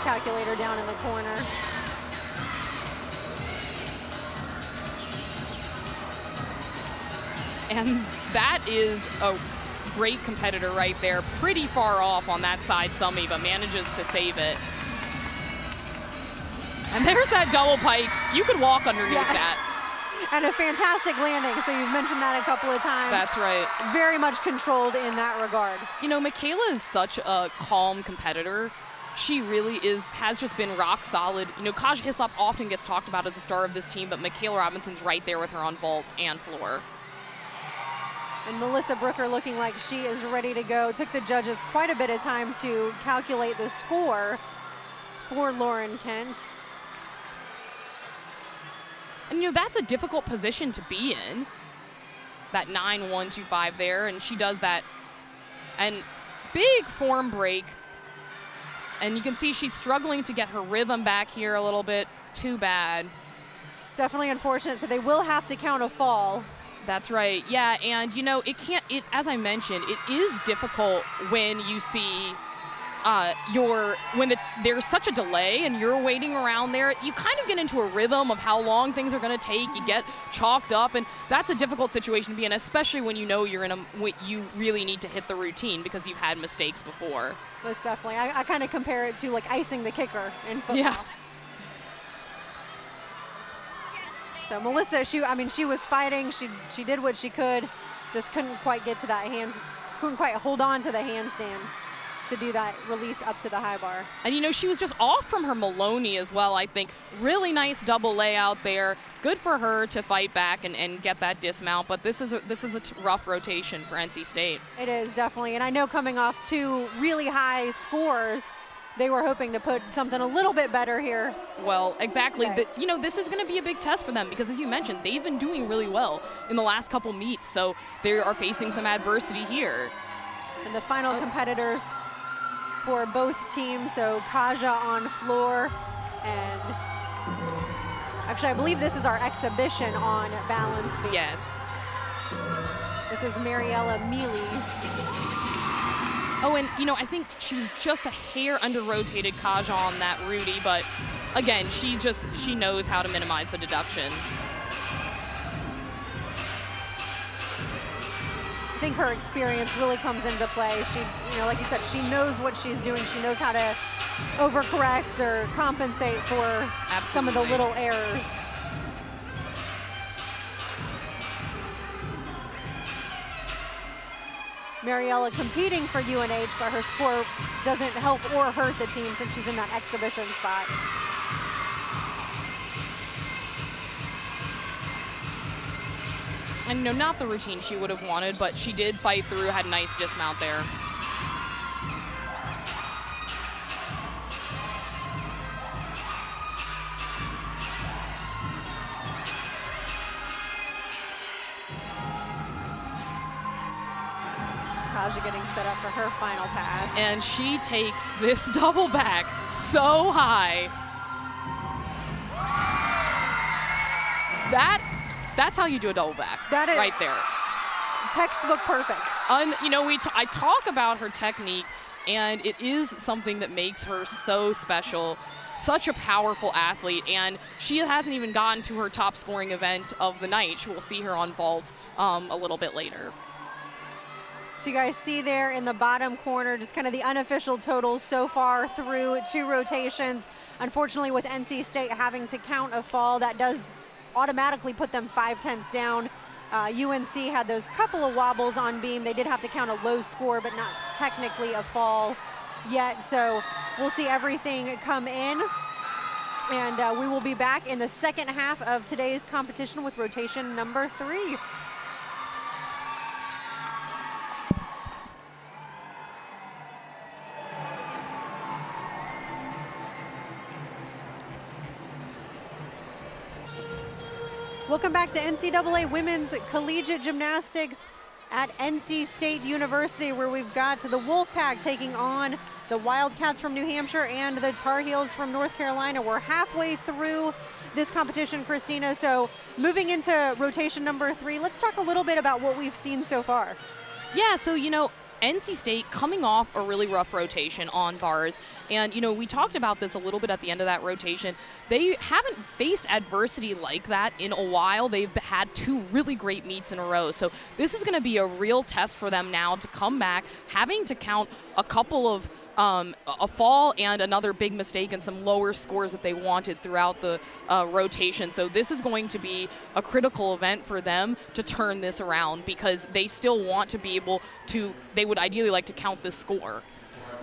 calculator down in the corner. And that is a great competitor right there. Pretty far off on that side summy, but manages to save it. And there's that double pike. You could walk underneath that. And a fantastic landing, so you've mentioned that a couple of times. That's right. Very much controlled in that regard. You know, Michaela is such a calm competitor. She really has just been rock solid. You know, Kaja Hislop often gets talked about as a star of this team, but Michaela Robinson's right there with her on vault and floor. And Melissa Brooker looking like she is ready to go. It took the judges quite a bit of time to calculate the score for Lauren Kent. And, you know, that's a difficult position to be in, that 9-1-2-5 there, and she does that. And big form break. And you can see she's struggling to get her rhythm back here a little bit. Too bad. Definitely unfortunate, so they will have to count a fall. That's right. Yeah, and, you know, as I mentioned, it is difficult when you see there's such a delay and you're waiting around there. You kind of get into a rhythm of how long things are going to take. You get chalked up, and that's a difficult situation to be in, especially when you know you really need to hit the routine because you've had mistakes before. Most definitely. I kind of compare it to like icing the kicker in football. Yeah. So Melissa, she was fighting. She did what she could, just couldn't quite get to that couldn't quite hold on to the handstand to do that release up to the high bar. And, you know, she was just off from her Maloney as well, I think. Really nice double layout there. Good for her to fight back and get that dismount, but this is a rough rotation for NC State. It is, definitely. And I know coming off 2 really high scores, they were hoping to put something a little bit better here. Well, exactly. You know, this is going to be a big test for them because, as you mentioned, they've been doing really well in the last couple meets, so they are facing some adversity here. And the final competitors for both teams, so Kaja on floor, and actually I believe this is our exhibition on balance beam. Yes. This is Mariella Mealy. Oh, and, you know, I think she was just a hair under-rotated Kaja on that Rudy, but again, she knows how to minimize the deduction. I think her experience really comes into play. She, you know, like you said, she knows what she's doing. She knows how to overcorrect or compensate for some of the little errors. Mariella competing for UNH, but her score doesn't help or hurt the team since she's in that exhibition spot. And, you know, not the routine she would have wanted, but she did fight through, had a nice dismount there. Kaja getting set up for her final pass. And she takes this double back so high. That's how you do a double back. That is right there. Textbook perfect. You know, I talk about her technique, and it is something that makes her so special. Such a powerful athlete, and she hasn't even gotten to her top scoring event of the night. We'll see her on vault a little bit later. So you guys see there in the bottom corner, just kind of the unofficial totals so far through 2 rotations. Unfortunately, with NC State having to count a fall, that does automatically put them 5/10 down. UNC had those couple of wobbles on beam. They did have to count a low score, but not technically a fall yet. So we'll see everything come in. And we will be back in the second half of today's competition with rotation number 3. Welcome back to NCAA Women's Collegiate Gymnastics at NC State University, where we've got the Wolfpack taking on the Wildcats from New Hampshire and the Tar Heels from North Carolina. We're halfway through this competition, Christina, so moving into rotation number 3, let's talk a little bit about what we've seen so far. Yeah, so, you know, NC State coming off a really rough rotation on bars. And, you know, we talked about this a little bit at the end of that rotation. They haven't faced adversity like that in a while. They've had 2 really great meets in a row. So this is going to be a real test for them now to come back, having to count a couple of a fall and another big mistake and some lower scores that they wanted throughout the rotation. So this is going to be a critical event for them to turn this around, because they still want to be able to, they would ideally like to count this score.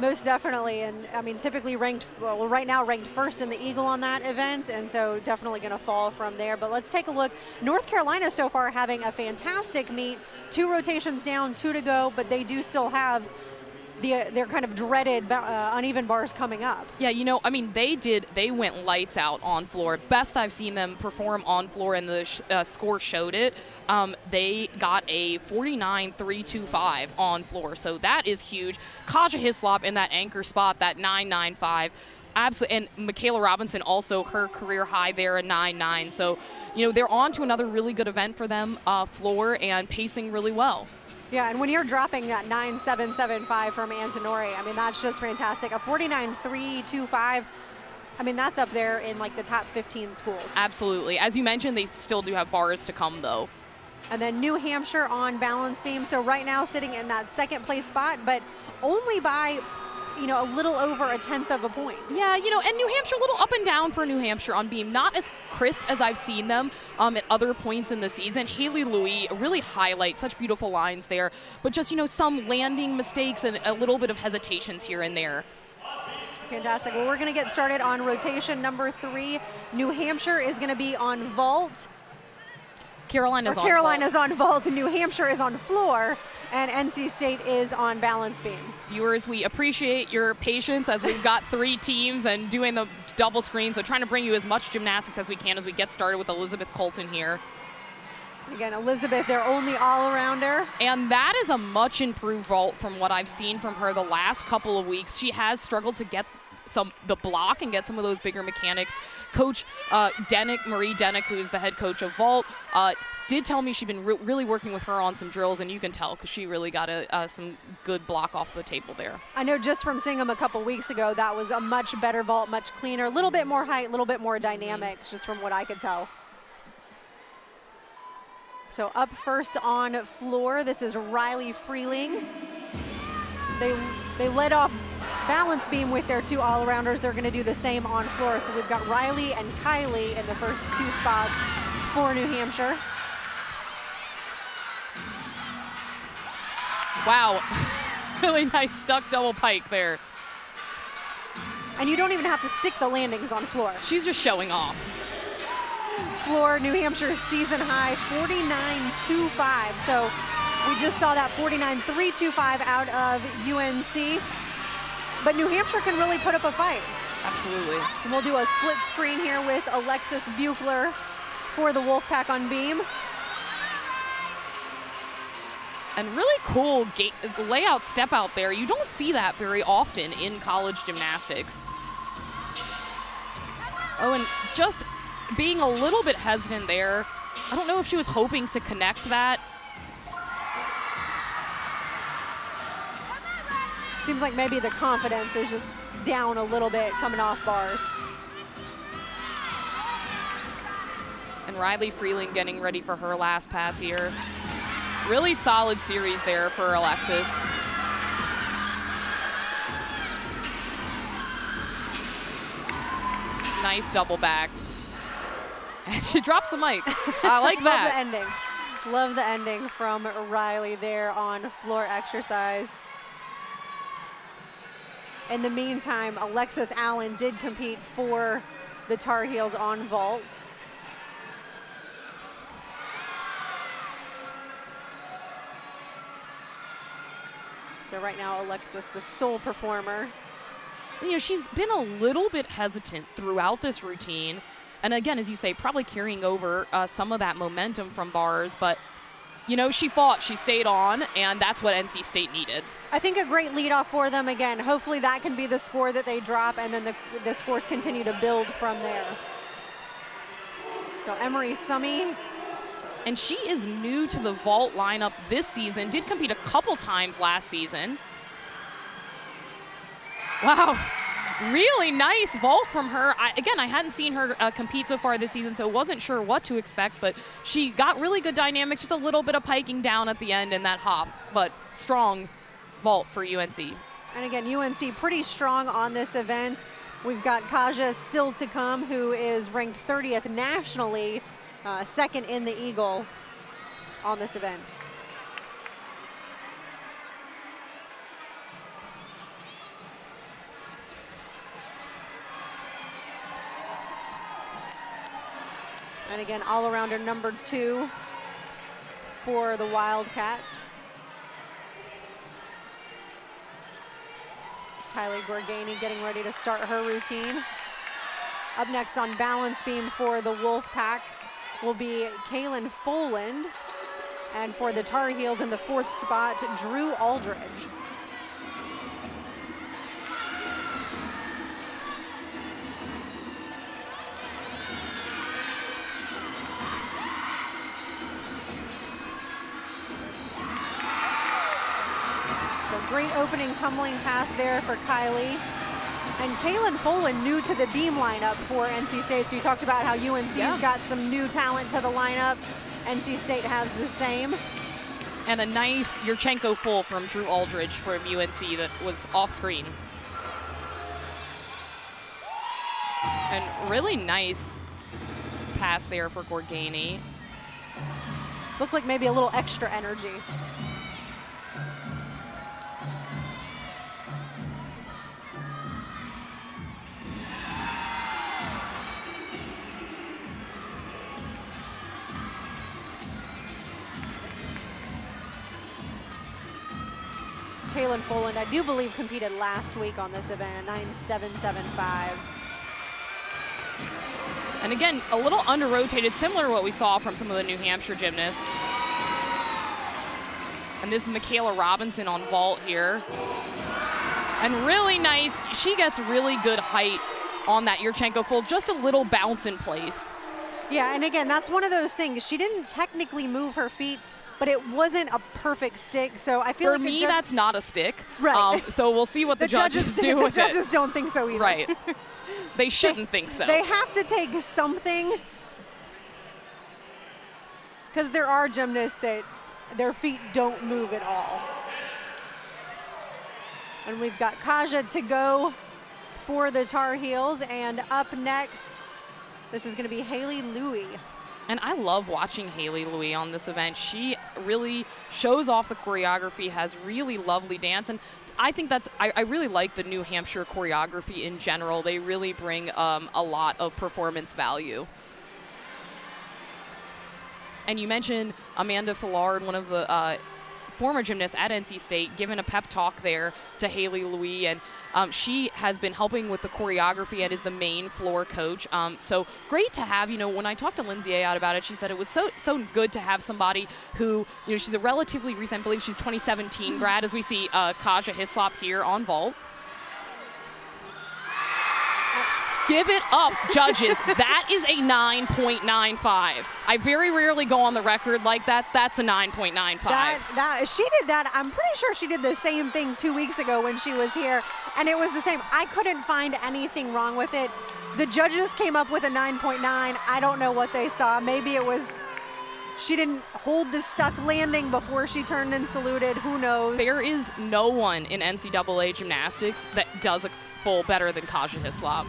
Most definitely, and I mean, typically ranked, well, right now ranked first in the Eagle on that event, and so definitely going to fall from there. But let's take a look. North Carolina so far having a fantastic meet, 2 rotations down, 2 to go, but they do still have their kind of dreaded uneven bars coming up. Yeah, you know, I mean, they went lights out on floor. Best I've seen them perform on floor, and the score showed it. They got a 49.325 on floor, so that is huge. Kaja Hislop in that anchor spot, that 9.95. Absolutely, and Michaela Robinson also her career high there, a 9.9. So, you know, they're on to another really good event for them, floor, and pacing really well. Yeah, and when you're dropping that 9.775 from Antonori, I mean, that's just fantastic. A 49.325, I mean, that's up there in like the top 15 schools. Absolutely. As you mentioned, they still do have bars to come, though. And then New Hampshire on balance beam. So right now sitting in that second place spot, but only by, you know, a little over 1/10 of a point. Yeah, you know, and New Hampshire, a little up and down for New Hampshire on beam. Not as crisp as I've seen them at other points in the season. Haley Louis really highlights such beautiful lines there, but just, you know, some landing mistakes and a little bit of hesitations here and there. Fantastic. Well, we're going to get started on rotation number 3. New Hampshire is going to be on vault. Carolina's on vault, and New Hampshire is on floor, and NC State is on balance beam. Viewers, we appreciate your patience as we've got 3 teams and doing the double screen, so trying to bring you as much gymnastics as we can as we get started with Elizabeth Colton here. Again, Elizabeth, their only all-arounder. And that is a much improved vault from what I've seen from her the last couple of weeks. She has struggled to get the block and get some of those bigger mechanics. Coach Marie Denick, who's the head coach of vault, did tell me she'd been really working with her on some drills, and you can tell because she really got some good block off the table there. I know just from seeing them a couple weeks ago, that was a much better vault, much cleaner, a little bit more height, a little bit more dynamics, just from what I could tell. So up first on floor, this is Riley Freeling. They led off balance beam with their 2 all-arounders. They're going to do the same on floor. So we've got Riley and Kylie in the first 2 spots for New Hampshire. Wow, really nice stuck double pike there. And you don't even have to stick the landings on floor. She's just showing off. Floor, New Hampshire's season high, 49.25. So we just saw that 49.325 out of UNC. But New Hampshire can really put up a fight. Absolutely. And we'll do a split screen here with Alexis Buechler for the Wolfpack on beam. And really cool layout step out there. You don't see that very often in college gymnastics. Oh, and just being a little bit hesitant there. I don't know if she was hoping to connect that. Seems like maybe the confidence is just down a little bit coming off bars. And Riley Freeling getting ready for her last pass here. Really solid series there for Alexis. Nice double back. And she drops the mic. I like that. Love the ending. Love the ending from Riley there on floor exercise. In the meantime, Alexis Allen did compete for the Tar Heels on vault. So right now, Alexis, the sole performer. You know, she's been a little bit hesitant throughout this routine. And again, as you say, probably carrying over some of that momentum from bars. But, you know, she fought, she stayed on, and that's what NC State needed. I think a great leadoff for them. Again, hopefully that can be the score that they drop, and then the scores continue to build from there. So Emery Summy. And she is new to the vault lineup this season, did compete a couple times last season. Wow, really nice vault from her. I hadn't seen her compete so far this season, so wasn't sure what to expect, but she got really good dynamics, just a little bit of piking down at the end in that hop, but strong vault for UNC. And again, UNC pretty strong on this event. We've got Kaja still to come, who is ranked 30th nationally, second in the Eagle on this event. And again, all-arounder number 2 for the Wildcats. Kylie Gorgani getting ready to start her routine. Up next on balance beam for the Wolfpack will be Kaylin Foland. And for the Tar Heels in the 4th spot, Drew Aldridge. So great opening tumbling pass there for Kylie. And Kaylin Folan new to the beam lineup for NC State. So you talked about how UNC's got some new talent to the lineup. NC State has the same. And a nice Yurchenko full from Drew Aldridge from UNC that was off screen. And really nice pass there for Gorgani. Looked like maybe a little extra energy. Kaylin Foland, I do believe, competed last week on this event, 9.775. And again, a little under-rotated, similar to what we saw from some of the New Hampshire gymnasts. And this is Michaela Robinson on vault here. And really nice, she gets really good height on that Yurchenko full, just a little bounce in place. Yeah, and again, that's one of those things. She didn't technically move her feet, but it wasn't a perfect stick, so I feel like for me, that's not a stick. Right. So we'll see what the judges do with it. The judges don't think so either. Right. They shouldn't think so. They have to take something, because there are gymnasts that their feet don't move at all. And we've got Kaja to go for the Tar Heels, and up next, this is going to be Haley Louie. And I love watching Haley Louie on this event. She really shows off the choreography, has really lovely dance. And I think I really like the New Hampshire choreography in general. They really bring a lot of performance value. And you mentioned Amanda Fillard, one of the former gymnasts at NC State, giving a pep talk there to Haley Louie, and she has been helping with the choreography and is the main floor coach. So great to have, when I talked to Lindsay Ayotte about it, she said it was so good to have somebody who, she's a relatively recent, I believe she's 2017 grad, as we see Kaja Hislop here on vault. Give it up, judges. That is a 9.95. I very rarely go on the record like that. That's a 9.95. She did that. I'm pretty sure she did the same thing 2 weeks ago when she was here, and it was the same. I couldn't find anything wrong with it. The judges came up with a 9.9. I don't know what they saw. Maybe it was she didn't hold the stuck landing before she turned and saluted. Who knows? There is no one in NCAA gymnastics that does a full better than Kaja Hislop.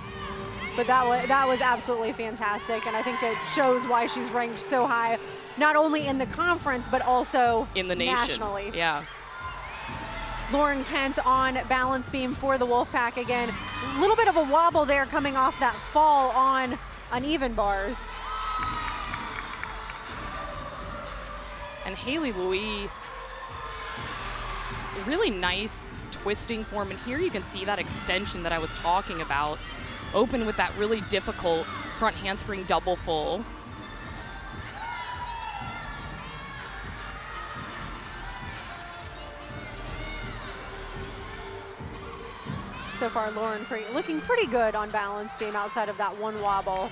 But that was absolutely fantastic, and I think that shows why she's ranked so high, not only in the conference, but also in the nation. Nationally. Yeah. Lauren Kent on balance beam for the Wolfpack again. A little bit of a wobble there coming off that fall on uneven bars. And Haley Louie, really nice twisting form, and here you can see that extension that I was talking about. Open with that really difficult front handspring double full. So far, Lauren looking pretty good on balance beam outside of that one wobble.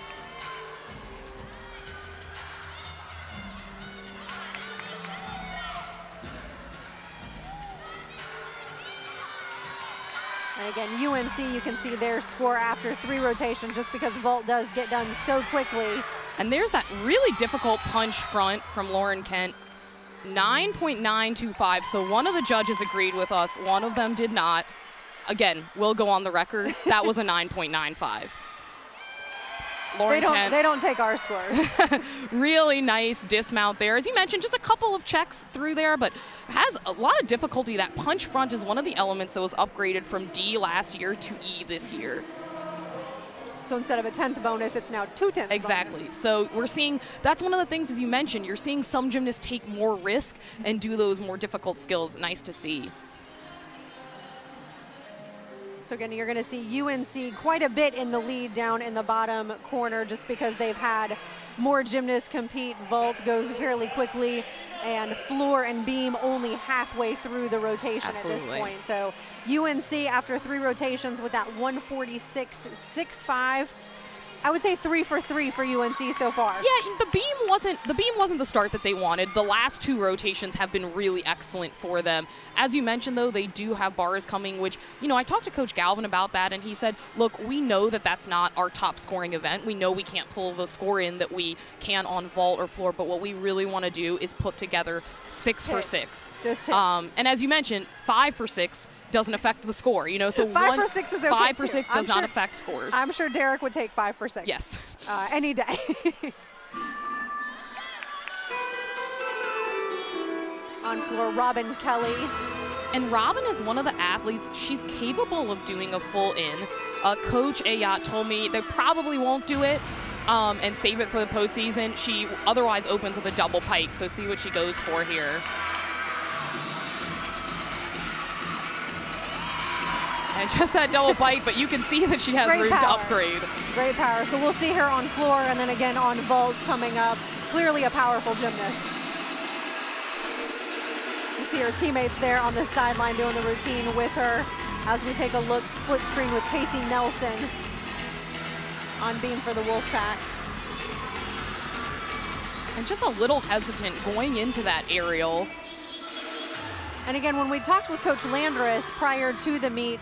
And again, UNC, you can see their score after 3 rotations just because vault does get done so quickly. And there's that really difficult punch front from Lauren Kent. 9.925, so one of the judges agreed with us, one of them did not. Again, we'll go on the record, that was a 9.95. Lauren Kent, they don't take our scores. really nice dismount there. As you mentioned, just a couple of checks through there, but has a lot of difficulty. That punch front is one of the elements that was upgraded from D last year to E this year. So instead of a 10th bonus, it's now 2 10th Exactly. bonus. So we're seeing, that's one of the things, as you mentioned, you're seeing some gymnasts take more risk and do those more difficult skills. Nice to see. So again, you're going to see UNC quite a bit in the lead down in the bottom corner just because they've had more gymnasts compete. Vault goes fairly quickly, and floor and beam only halfway through the rotation at this point. So UNC, after 3 rotations with that 146.65, I would say 3 for 3 for UNC so far. Yeah, the beam wasn't the start that they wanted. The last 2 rotations have been really excellent for them. As you mentioned, though, they do have bars coming, which, you know, I talked to Coach Galvin about that, and he said, look, we know that that's not our top scoring event. We know we can't pull the score in that we can on vault or floor, but what we really want to do is put together 6 for 6. Just hit. And as you mentioned, 5 for 6 doesn't affect the score, you know, so 5 for 6 is okay. 5 for 6 does not affect scores. I'm sure Derek would take 5 for 6. Yes. Any day. On floor, Robin Kelly. And Robin is one of the athletes, she's capable of doing a full in. Coach Ayat told me they probably won't do it and save it for the postseason. She otherwise opens with a double pike, so see what she goes for here. And just that double pike, but you can see that she has room to upgrade. Great power. So we'll see her on floor and then again on vault coming up. Clearly a powerful gymnast. You see her teammates there on the sideline doing the routine with her as we take a look, split screen with Casey Nelson on beam for the Wolfpack. And just a little hesitant going into that aerial. And again, when we talked with Coach Landris prior to the meet,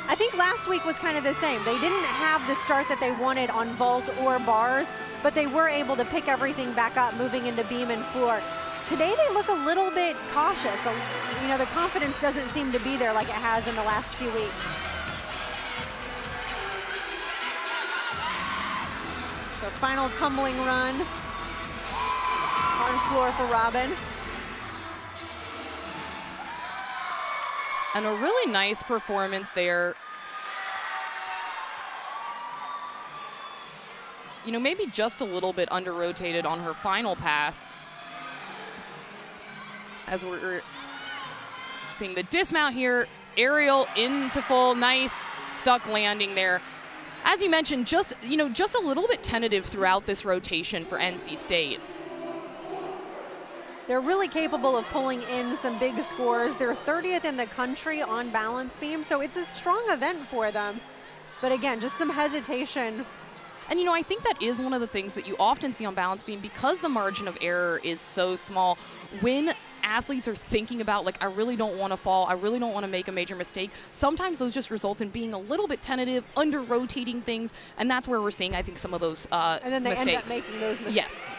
I think last week was kind of the same. They didn't have the start that they wanted on vault or bars, but they were able to pick everything back up moving into beam and floor. Today they look a little bit cautious. You know, the confidence doesn't seem to be there like it has in the last few weeks. So final tumbling run on floor for Robin. And a really nice performance there. You know, maybe just a little bit under-rotated on her final pass. As we're seeing the dismount here, aerial into full, nice stuck landing there. As you mentioned, just a little bit tentative throughout this rotation for NC State. They're really capable of pulling in some big scores. They're 30th in the country on balance beam, so it's a strong event for them. But again, just some hesitation. And you know, I think that is one of the things that you often see on balance beam because the margin of error is so small. When athletes are thinking about, like, I really don't want to fall, I really don't want to make a major mistake, sometimes those just result in being a little bit tentative, under-rotating things, and that's where we're seeing, I think, some of those mistakes. And then they end up making those mistakes. Yes.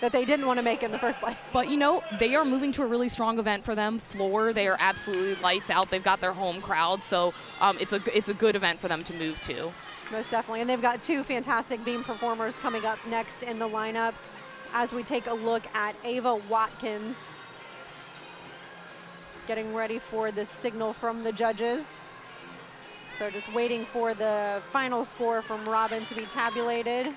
That they didn't want to make in the first place. But, you know, they are moving to a really strong event for them. Floor, they are absolutely lights out. They've got their home crowd, so it's a good event for them to move to. Most definitely, and they've got 2 fantastic beam performers coming up next in the lineup as we take a look at Ava Watkins getting ready for the signal from the judges. So just waiting for the final score from Robin to be tabulated.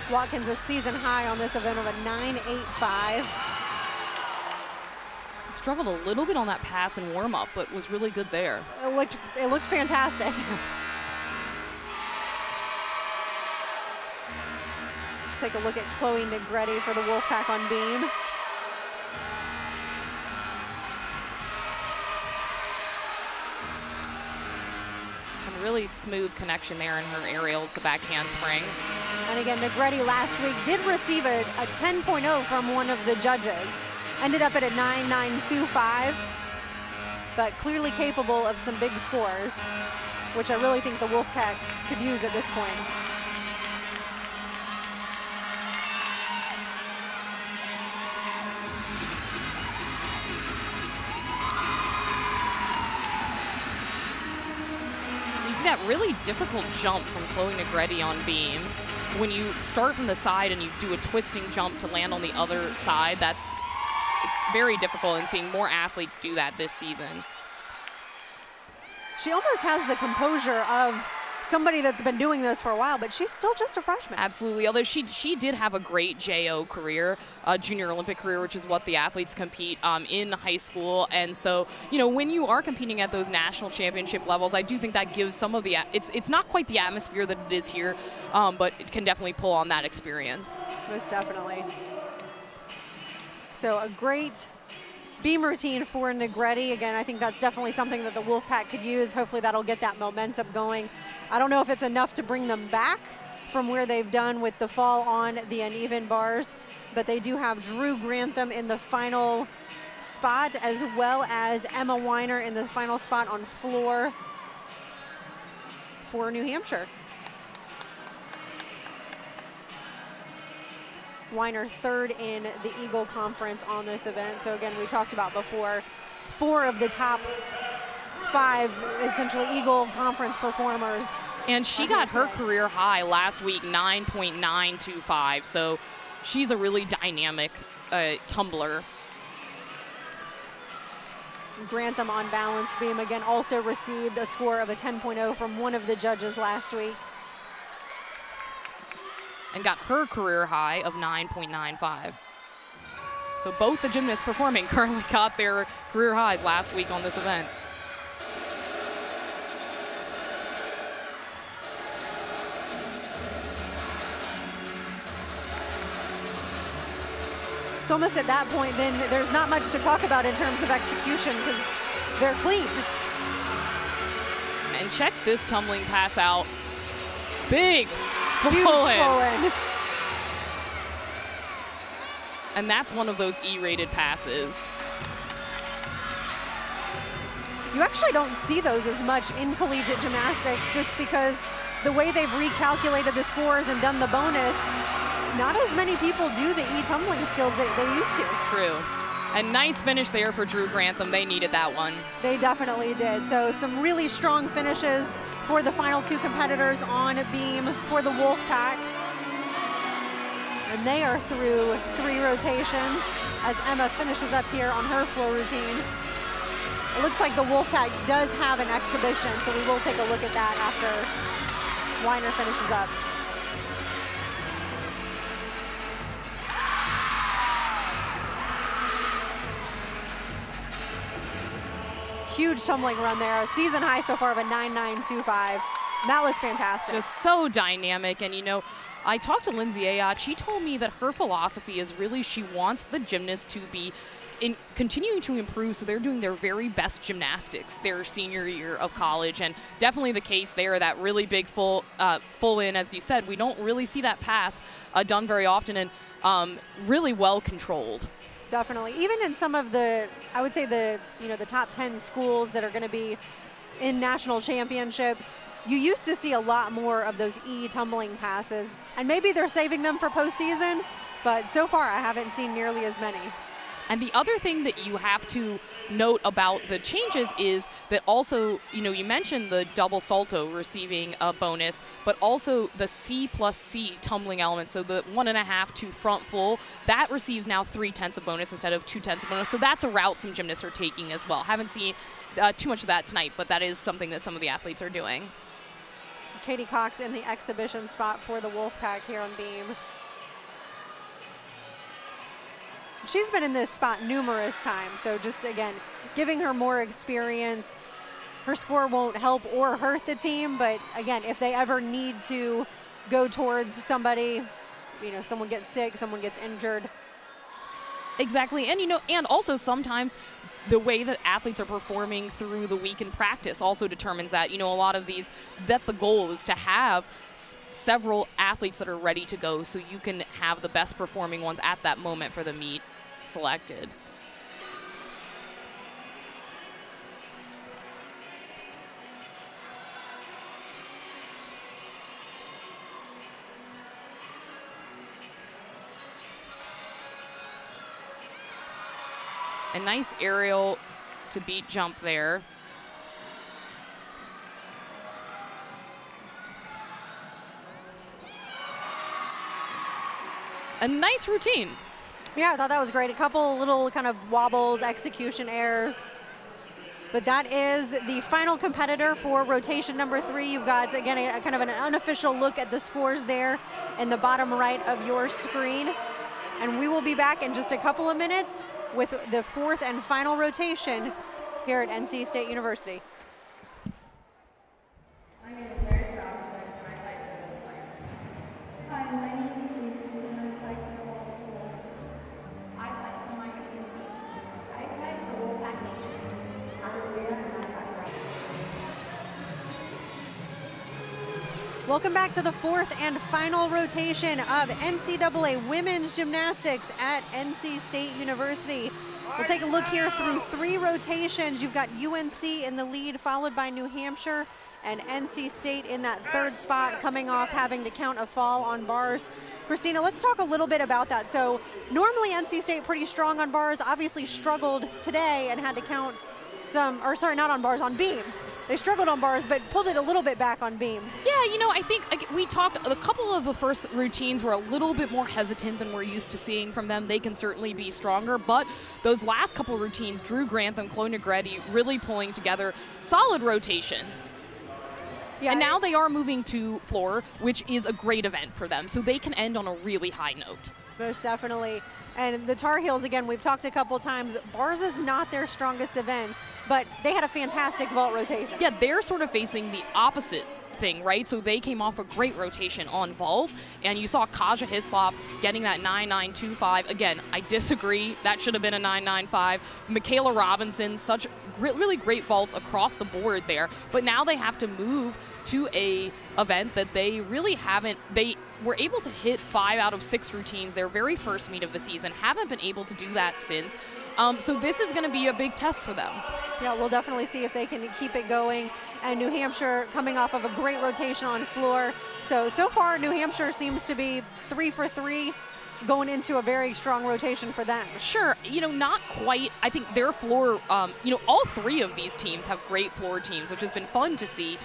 Watkins, a season high on this event of a 9.85. Struggled a little bit on that pass and warm up, but was really good there. It looked fantastic. Take a look at Chloe Negretti for the Wolfpack on beam. And really smooth connection there in her aerial to back handspring. And again, Negretti last week did receive a 10.0 from one of the judges. Ended up at a 9.925, but clearly capable of some big scores, which I really think the Wolfpack could use at this point. that really difficult jump from Chloe Negretti on beam. When you start from the side and you do a twisting jump to land on the other side, that's very difficult, and seeing more athletes do that this season. She almost has the composure of somebody that's been doing this for a while, but she's still just a freshman. Absolutely, although she did have a great JO career, junior Olympic career, which is what the athletes compete in high school. And so, you know, when you are competing at those national championship levels, I do think that gives some of the, it's not quite the atmosphere that it is here, but it can definitely pull on that experience. Most definitely. So a great beam routine for Negretti. Again, I think that's definitely something that the Wolfpack could use. Hopefully that'll get that momentum going. I don't know if it's enough to bring them back from where they've done with the fall on the uneven bars, but they do have Drew Grantham in the final spot, as well as Emma Weiner in the final spot on floor for New Hampshire. Weiner third in the Eagle Conference on this event. So again, we talked about before, 4 of the top 5 essentially Eagle Conference performers. And she got her career high last week, 9.925. So she's a really dynamic tumbler. Grantham on balance beam again also received a score of a 10.0 from one of the judges last week. And got her career high of 9.95. So both the gymnasts performing currently got their career highs last week on this event. It's almost at that point then there's not much to talk about in terms of execution because they're clean. And check this tumbling pass out. Big Huge full in. full in. And that's one of those E-rated passes. You actually don't see those as much in collegiate gymnastics just because the way they've recalculated the scores and done the bonus, not as many people do the E-tumbling skills that they used to. True. And nice finish there for Drew Grantham. They needed that one. They definitely did. So some really strong finishes for the final 2 competitors on beam for the Wolfpack. And they are through 3 rotations as Emma finishes up here on her floor routine. It looks like the Wolfpack does have an exhibition, so we will take a look at that after Weiner finishes up. Huge tumbling run there. A season high so far of a 9.925. That was fantastic. Just so dynamic. And, you know, I talked to Lindsay Ayotte. She told me that her philosophy is really she wants the gymnasts to be continuing to improve, so they're doing their very best gymnastics their senior year of college, and definitely the case there. That really big full in, as you said, we don't really see that pass done very often, and really well controlled. Definitely. Even in some of the, I would say the top 10 schools that are going to be in national championships, you used to see a lot more of those tumbling passes, and maybe they're saving them for postseason, but so far I haven't seen nearly as many. And the other thing that you have to note about the changes is that also, you know, you mentioned the double salto receiving a bonus, but also the C plus C tumbling element, so the 1.5 to front full, that receives now 3/10 of bonus instead of 2/10 of bonus. So that's a route some gymnasts are taking as well. Haven't seen too much of that tonight, but that is something that some of the athletes are doing. Katie Cox in the exhibition spot for the Wolfpack here on beam. She's been in this spot numerous times, so just, again, giving her more experience. Her score won't help or hurt the team, but, again, if they ever need to go towards somebody, you know, someone gets sick, someone gets injured. Exactly, and, you know, and also sometimes the way that athletes are performing through the week in practice also determines that. You know, a lot of these, that's the goal, is to have several athletes that are ready to go so you can have the best performing ones at that moment for the meet selected. A nice aerial to beat jump there. A nice routine. Yeah, I thought that was great. A couple little kind of wobbles, execution errors. But that is the final competitor for rotation number 3. You've got, again, a kind of an unofficial look at the scores there in the bottom right of your screen. And we will be back in just a couple of minutes with the 4th and final rotation here at NC State University. My name is very proud because I can fight for this fight. Hi, my name is Lucy and I fight for all school. I fight for my community. I fight for Wolfpack Nation. I'm Maria and I fight for Welcome back to the 4th and final rotation of NCAA Women's Gymnastics at NC State University. We'll take a look here through 3 rotations. You've got UNC in the lead, followed by New Hampshire, and NC State in that 3rd spot, coming off having to count a fall on bars. Christina, let's talk a little bit about that. So normally NC State pretty strong on bars, obviously struggled today and had to count some, or sorry, not on bars, on beam. They struggled on bars, but pulled it a little bit back on beam. Yeah, you know, I think we talked, a couple of the first routines were a little bit more hesitant than we're used to seeing from them. They can certainly be stronger, but those last couple routines, Drew Grantham, Chloe Negretti, really pulling together solid rotation. Yeah. And now they are moving to floor, which is a great event for them, so they can end on a really high note. Most definitely. And the Tar Heels, again, we've talked a couple times, bars is not their strongest event, but they had a fantastic vault rotation. Yeah, they're sort of facing the opposite thing, right? So they came off a great rotation on vault, and you saw Kaja Hislop getting that 9.925. Again, I disagree. That should have been a 9.95. Michaela Robinson, such really great vaults across the board there, but now they have to move to a event that they really haven't. They were able to hit 5 out of 6 routines their very first meet of the season, haven't been able to do that since. So this is going to be a big test for them. Yeah, we'll definitely see if they can keep it going. And New Hampshire coming off of a great rotation on floor. So far New Hampshire seems to be 3 for 3 going into a very strong rotation for them. Sure, you know, not quite. I think their floor, you know, all 3 of these teams have great floor teams, which has been fun to see.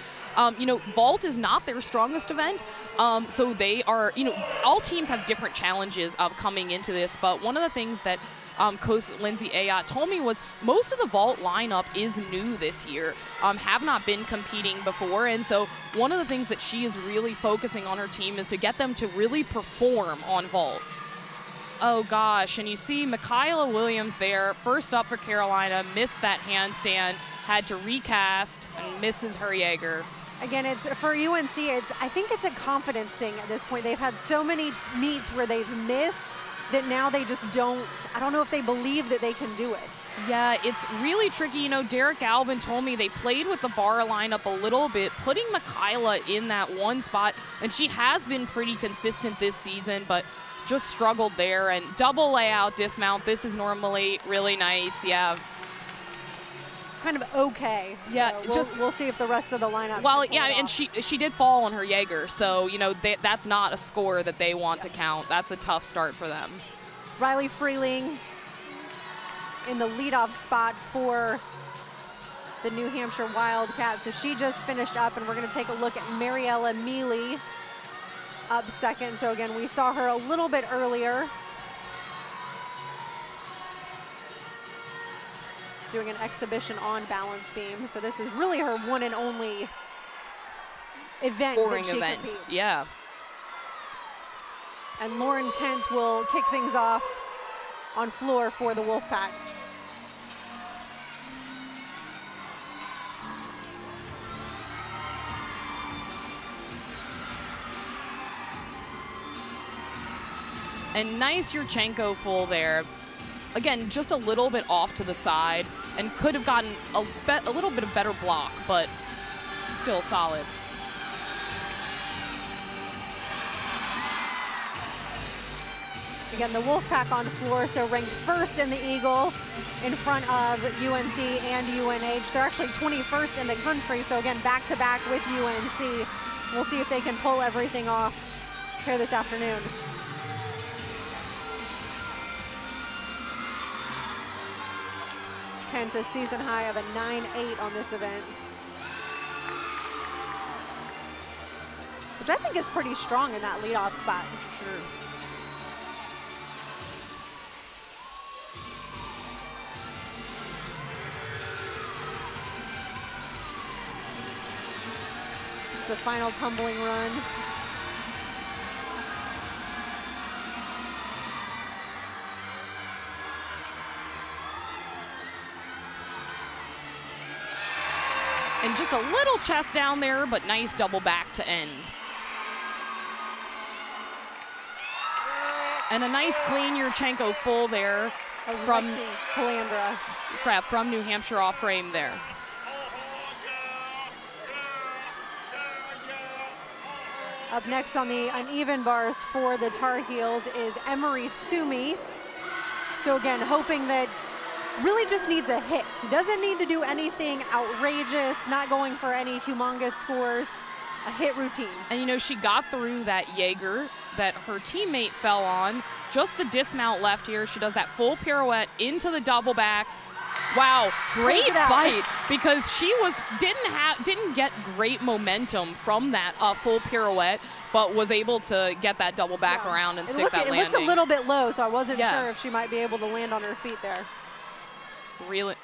You know, vault is not their strongest event, so they are, you know, all teams have different challenges coming into this, but one of the things that Coach Lindsay Ayotte told me was most of the vault lineup is new this year, have not been competing before, and so one of the things that she is really focusing on her team is to get them to really perform on vault. Oh gosh, and you see Michaela Williams there, first up for Carolina, missed that handstand, had to recast, and misses her Jaeger. Again, it's for UNC, I think it's a confidence thing at this point. They've had so many meets where they've missed that now they just don't, I don't know if they believe that they can do it. Yeah, it's really tricky. You know, Derek Galvin told me they played with the bar lineup a little bit, putting Michaela in that one spot, and she has been pretty consistent this season, but just struggled there. And double layout dismount, this is normally really nice, yeah. Kind of okay. Yeah, so we'll see if the rest of the lineup. Well, yeah, and she did fall on her Jaeger, so you know that's not a score that they want to count. That's a tough start for them. Riley Freeling in the leadoff spot for the New Hampshire Wildcats. So she just finished up, and we're going to take a look at Mariella Mealy up second. So again, we saw her a little bit earlier, doing an exhibition on balance beam. So this is really her one and only event. Scoring event, yeah. And Lauren Kent will kick things off on floor for the Wolfpack. And nice Yurchenko full there. Again, just a little bit off to the side and could have gotten a little bit of better block, but still solid. Again, the Wolfpack on floor, so ranked first in the Eagle in front of UNC and UNH. They're actually 21st in the country, so again, back-to-back with UNC. We'll see if they can pull everything off here this afternoon. Kent, a season high of a 9.8 on this event, which I think is pretty strong in that leadoff spot. Sure. Just the final tumbling run. And just a little chest down there, but nice double back to end. And a nice clean Yurchenko full there from Calandra. From New Hampshire off frame there. Up next on the uneven bars for the Tar Heels is Emery Sumi. So again, hoping that really just needs a hit. Doesn't need to do anything outrageous, not going for any humongous scores, a hit routine. And you know, she got through that Jaeger that her teammate fell on. Just the dismount left here. She does that full pirouette into the double back. Wow, great fight, because she didn't get great momentum from that full pirouette, but was able to get that double back around and stick that landing. It looked a little bit low, so I wasn't sure if she might be able to land on her feet there. Really.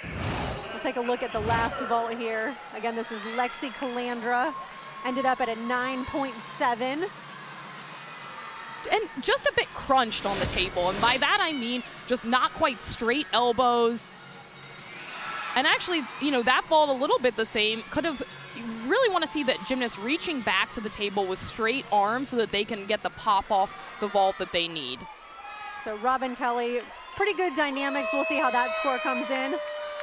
We'll take a look at the last vault here. Again, this is Lexi Calandra. Ended up at a 9.7. And just a bit crunched on the table. And by that, I mean just not quite straight elbows. And actually, you know, that vault a little bit the same. Could have, you really want to see that gymnast reaching back to the table with straight arms so that they can get the pop off the vault that they need. So Robin Kelly, pretty good dynamics. We'll see how that score comes in.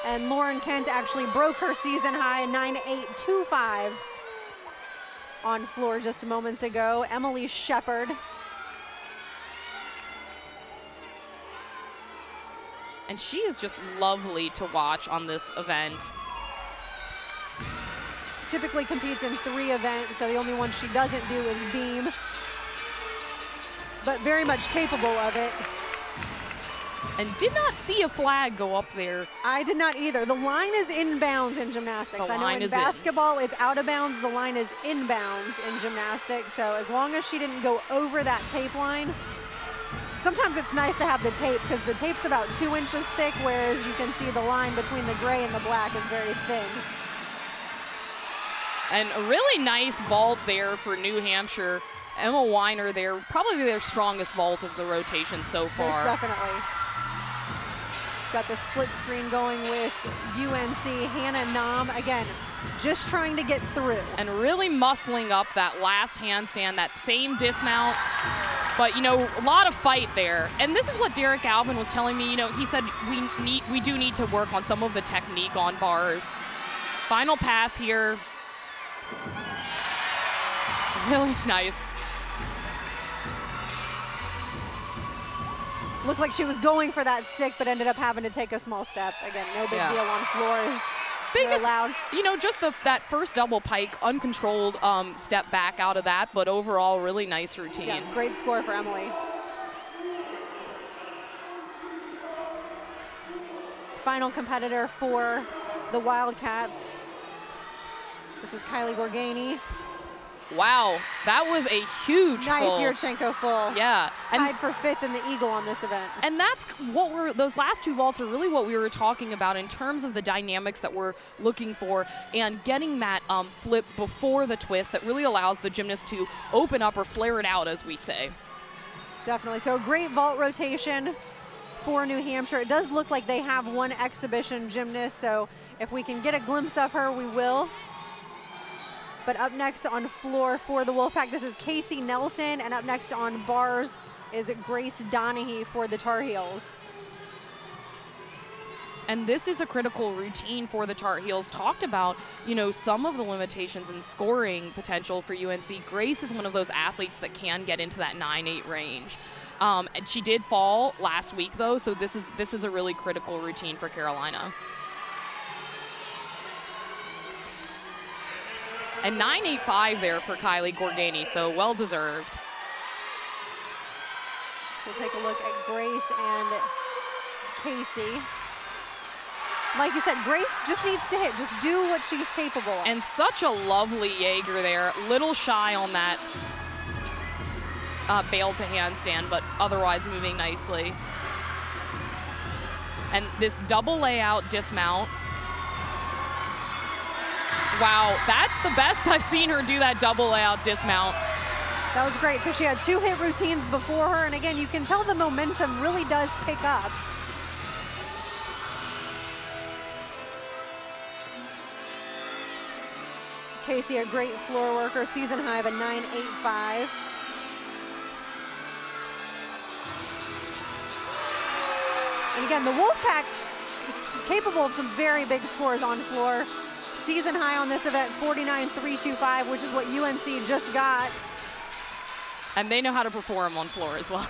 And Lauren Kent actually broke her season high, 9.825 on floor just moments ago. Emily Shepard. And she is just lovely to watch on this event. Typically competes in 3 events, so the only one she doesn't do is beam. But very much capable of it. And did not see a flag go up there. I did not either. The line is inbounds in gymnastics. I know in basketball it's out of bounds. The line is inbounds in gymnastics. So as long as she didn't go over that tape line, sometimes it's nice to have the tape because the tape's about 2 inches thick, whereas you can see the line between the gray and the black is very thin. And a really nice vault there for New Hampshire. Emma Weiner there, probably their strongest vault of the rotation so far. Most definitely. Got the split screen going with UNC. Hannah Nam, again, just trying to get through. And really muscling up that last handstand, that same dismount. But, you know, a lot of fight there. And this is what Derek Alvin was telling me. You know, he said we do need to work on some of the technique on bars. Final pass here. Really nice. Looked like she was going for that stick, but ended up having to take a small step. Again, no big deal on floors. Biggest, allowed. You know, just that first double pike, uncontrolled step back out of that, but overall, really nice routine. Yeah, great score for Emily. Final competitor for the Wildcats. This is Kylie Gorgani. Wow, that was a huge nice full. Yurchenko full. Yeah. Tied for 5th in the Eagle on this event. And that's what those last 2 vaults are really what we were talking about in terms of the dynamics that we're looking for and getting that flip before the twist that really allows the gymnast to open up or flare it out, as we say. Definitely. So great vault rotation for New Hampshire. It does look like they have one exhibition gymnast, so if we can get a glimpse of her, we will. But up next on floor for the Wolfpack, this is Casey Nelson, and up next on bars is Grace Donahue for the Tar Heels. And this is a critical routine for the Tar Heels. Talked about, you know, some of the limitations in scoring potential for UNC. Grace is one of those athletes that can get into that 9-8 range. And she did fall last week, though, so this is a really critical routine for Carolina. And 9.85 there for Kylie Gorgani, so well deserved. So we'll take a look at Grace and Casey. Like you said, Grace just needs to hit. Just do what she's capable of. And such a lovely Jaeger there. Little shy on that bail to handstand, but otherwise moving nicely. And this double layout dismount. Wow, that's the best I've seen her do that double layout dismount. That was great. So she had 2 hit routines before her, and again, you can tell the momentum really does pick up. Casey, a great floor worker, season high of a 9.85. And again, the Wolfpack is capable of some very big scores on floor. Season high on this event, 49.325, which is what UNC just got. And they know how to perform on floor as well.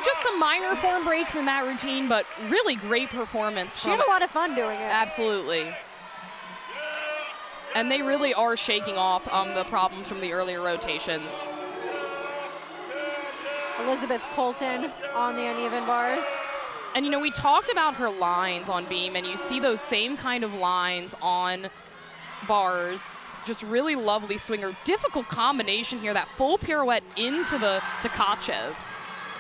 Just some minor form breaks in that routine, but really great performance. She had a lot of fun doing it. Absolutely. And they really are shaking off the problems from the earlier rotations. Elizabeth Colton on the uneven bars. And you know, we talked about her lines on beam, and you see those same kind of lines on bars. Just really lovely swinger. Difficult combination here, that full pirouette into the Tkachev.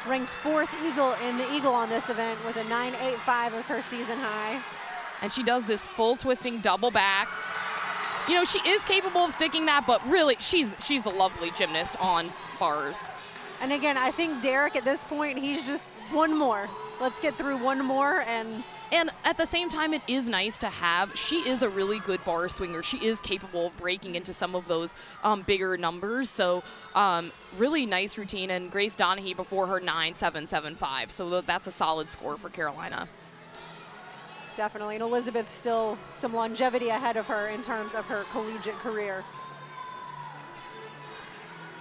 Ranked 4th Eagle in the Eagle on this event with a 9.85 as her season high. And she does this full twisting double back. You know, she is capable of sticking that, but really she's a lovely gymnast on bars. And again, I think Derek at this point, he's just one more. Let's get through one more. And at the same time, it is nice to have, she is a really good bar swinger. She is capable of breaking into some of those bigger numbers. So really nice routine. And Grace Donahue before her 9.775. So that's a solid score for Carolina. Definitely. And Elizabeth still some longevity ahead of her in terms of her collegiate career.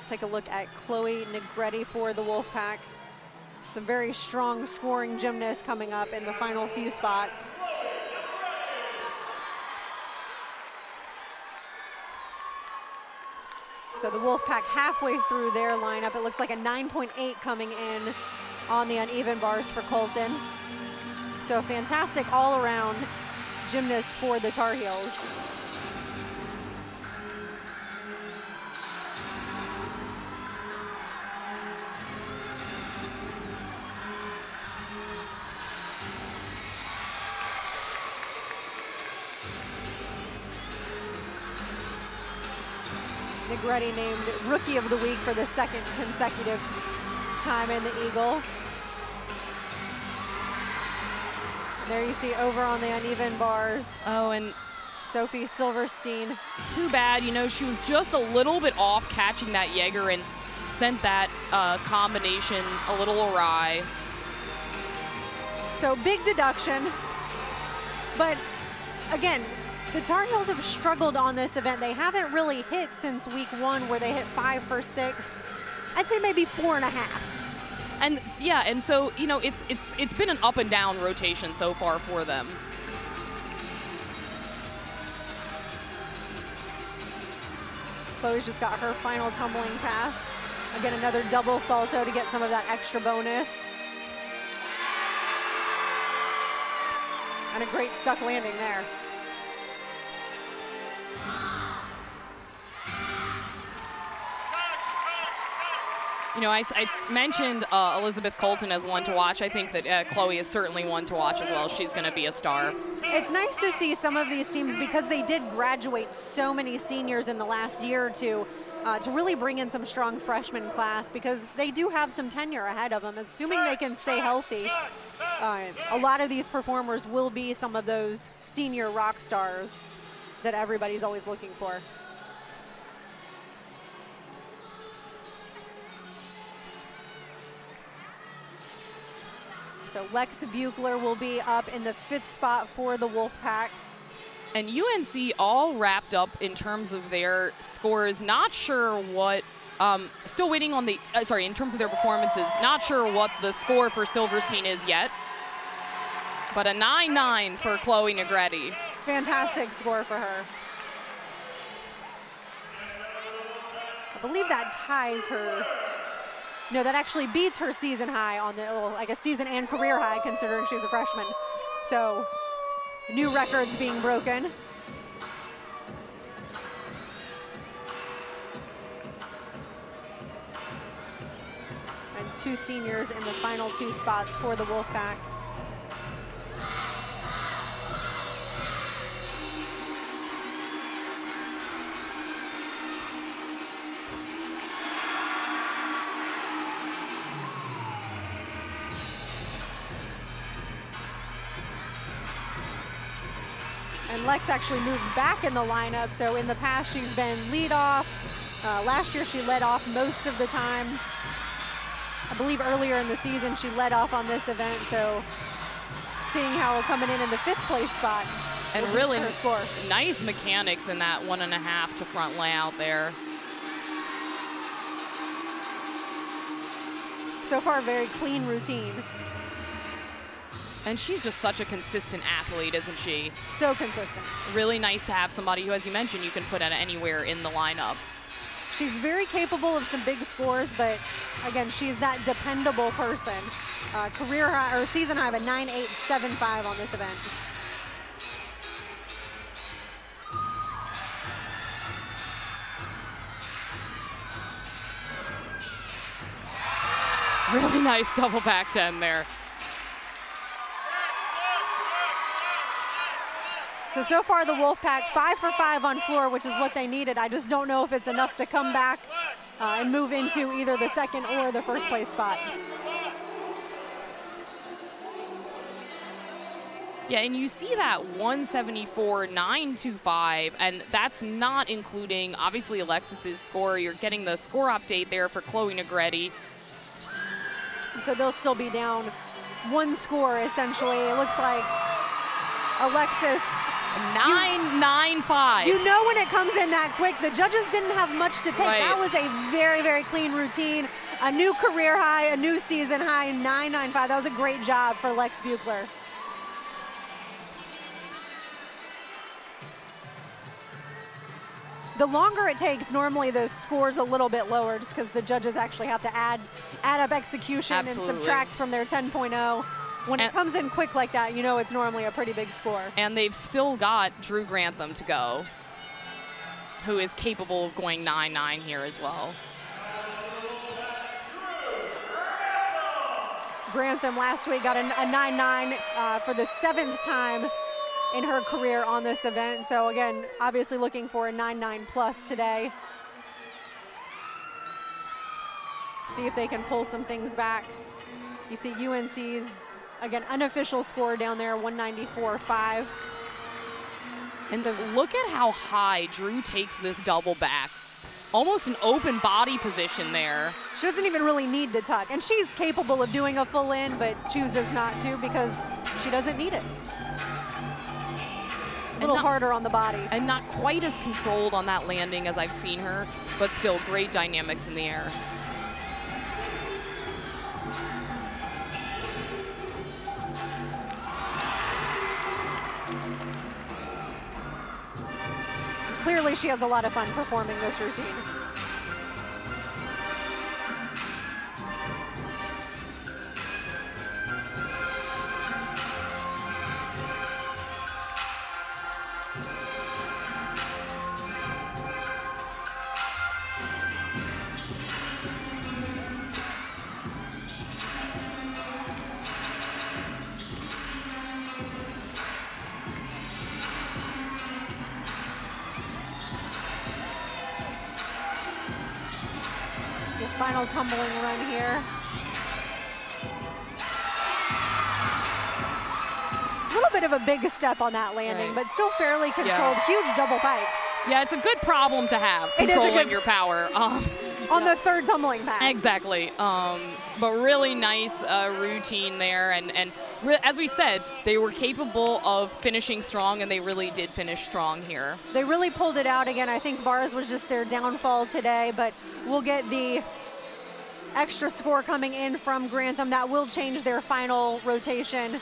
Take a look at Chloe Negretti for the Wolfpack. Some very strong scoring gymnasts coming up in the final few spots. So the Wolfpack halfway through their lineup. It looks like a 9.8 coming in on the uneven bars for Colton. So a fantastic all-around gymnast for the Tar Heels. Negretti named Rookie of the Week for the 2nd consecutive time in the Eagle. There you see over on the uneven bars. Oh, and Sophie Silverstein. Too bad, you know, she was just a little bit off catching that Jaeger and sent that combination a little awry. So big deduction, but again, the Tar Heels have struggled on this event. They haven't really hit since week 1 where they hit 5 for 6. I'd say maybe 4.5. And yeah, and so, you know, it's been an up and down rotation so far for them. Chloe's just got her final tumbling pass. Again, another double salto to get some of that extra bonus. And a great stuck landing there. You know, I mentioned Elizabeth Colton as one to watch. I think that Chloe is certainly one to watch as well. She's going to be a star. It's nice to see some of these teams, because they did graduate so many seniors in the last year or two, to really bring in some strong freshman class, because they do have some tenure ahead of them, assuming they can stay healthy. A lot of these performers will be some of those senior rock stars that everybody's always looking for. So Lex Buechler will be up in the 5th spot for the Wolfpack. And UNC all wrapped up in terms of their scores. Not sure what, still waiting on the, in terms of their performances, not sure what the score for Silverstein is yet. But a 9.9 for Chloe Negretti. Fantastic score for her. I believe that ties her. No, that actually beats her season high on the, well, I guess season and career high considering she's a freshman. So new records being broken. And 2 seniors in the final 2 spots for the Wolfpack. And Lex actually moved back in the lineup, so in the past she's been leadoff. Last year she led off most of the time. I believe earlier in the season she led off on this event, so seeing how coming in the 5th place spot. And really nice mechanics in that 1.5 to front layout there. So far, very clean routine. And she's just such a consistent athlete, isn't she? So consistent. Really nice to have somebody who, as you mentioned, you can put at anywhere in the lineup. She's very capable of some big scores, but again, she's that dependable person. Career high or season high of a 9.875 on this event. Really nice double back 10 there. So far the Wolfpack 5 for 5 on floor, which is what they needed. I just don't know if it's enough to come back and move into either the 2nd or the 1st place spot. Yeah, and you see that 174.925, and that's not including, obviously, Alexis's score. You're getting the score update there for Chloe Negretti. So they'll still be down 1 score, essentially. It looks like Alexis 9.95. You know when it comes in that quick, the judges didn't have much to take. Right. That was a very, very clean routine. A new career high, a new season high, 9.95. That was a great job for Lex Buechler. The longer it takes, normally the score's a little bit lower just because the judges actually have to add up execution Absolutely. and subtract from their 10.0. When it comes in quick like that, you know it's normally a pretty big score. And they've still got Drew Grantham to go, who is capable of going 9.9 here as well. Grantham last week got a 9.9 for the 7th time in her career on this event. So again, obviously looking for a 9.9 plus today. See if they can pull some things back. You see UNC's, again, unofficial score down there, 194.5. And look at how high Drew takes this double back. Almost an open body position there. She doesn't even really need to tuck. And she's capable of doing a full in, but chooses not to because she doesn't need it. A little harder on the body. And not quite as controlled on that landing as I've seen her, but still great dynamics in the air. Clearly she has a lot of fun performing this routine. Final tumbling run here. A little bit of a big step on that landing, right. But still fairly controlled. Yeah. Huge double pike. Yeah, it's a good problem to have, controlling your power. On the 3rd tumbling pass. Exactly. But really nice routine there. And as we said, they were capable of finishing strong, and they really did finish strong here. They really pulled it out again. I think bars was just their downfall today, but we'll get the extra score coming in from Grantham. That will change their final rotation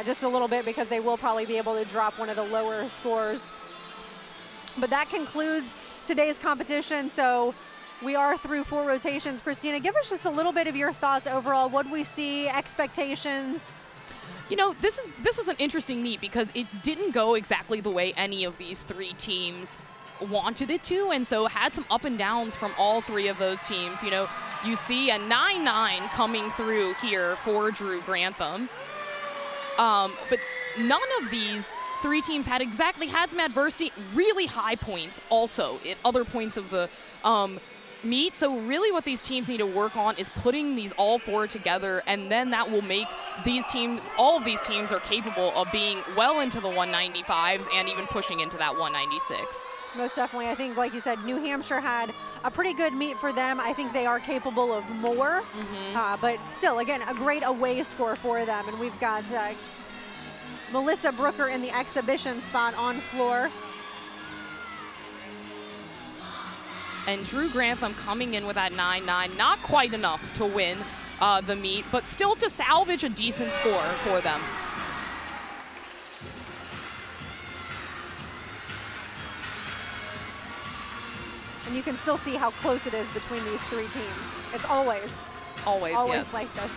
just a little bit because they will probably be able to drop one of the lower scores. But that concludes today's competition. So We are through 4 rotations. Christina, give us just a little bit of your thoughts overall. What do we see, expectations? You know, this was an interesting meet because it didn't go exactly the way any of these 3 teams wanted it to, and so had some up and downs from all 3 of those teams. You know, you see a 9-9 coming through here for Drew Grantham. But none of these 3 teams had some adversity, really high points also at other points of the meet. So really what these teams need to work on is putting these all 4 together, and then that will make these teams, all of these teams are capable of being well into the 195s and even pushing into that 196. Most definitely. I think, like you said, New Hampshire had a pretty good meet for them. I think they are capable of more, but still, again, a great away score for them. And we've got Melissa Brooker in the exhibition spot on floor. And Drew Grantham coming in with that 9-9, not quite enough to win the meet, but still to salvage a decent score for them. And you can still see how close it is between these 3 teams. It's always yes. like this.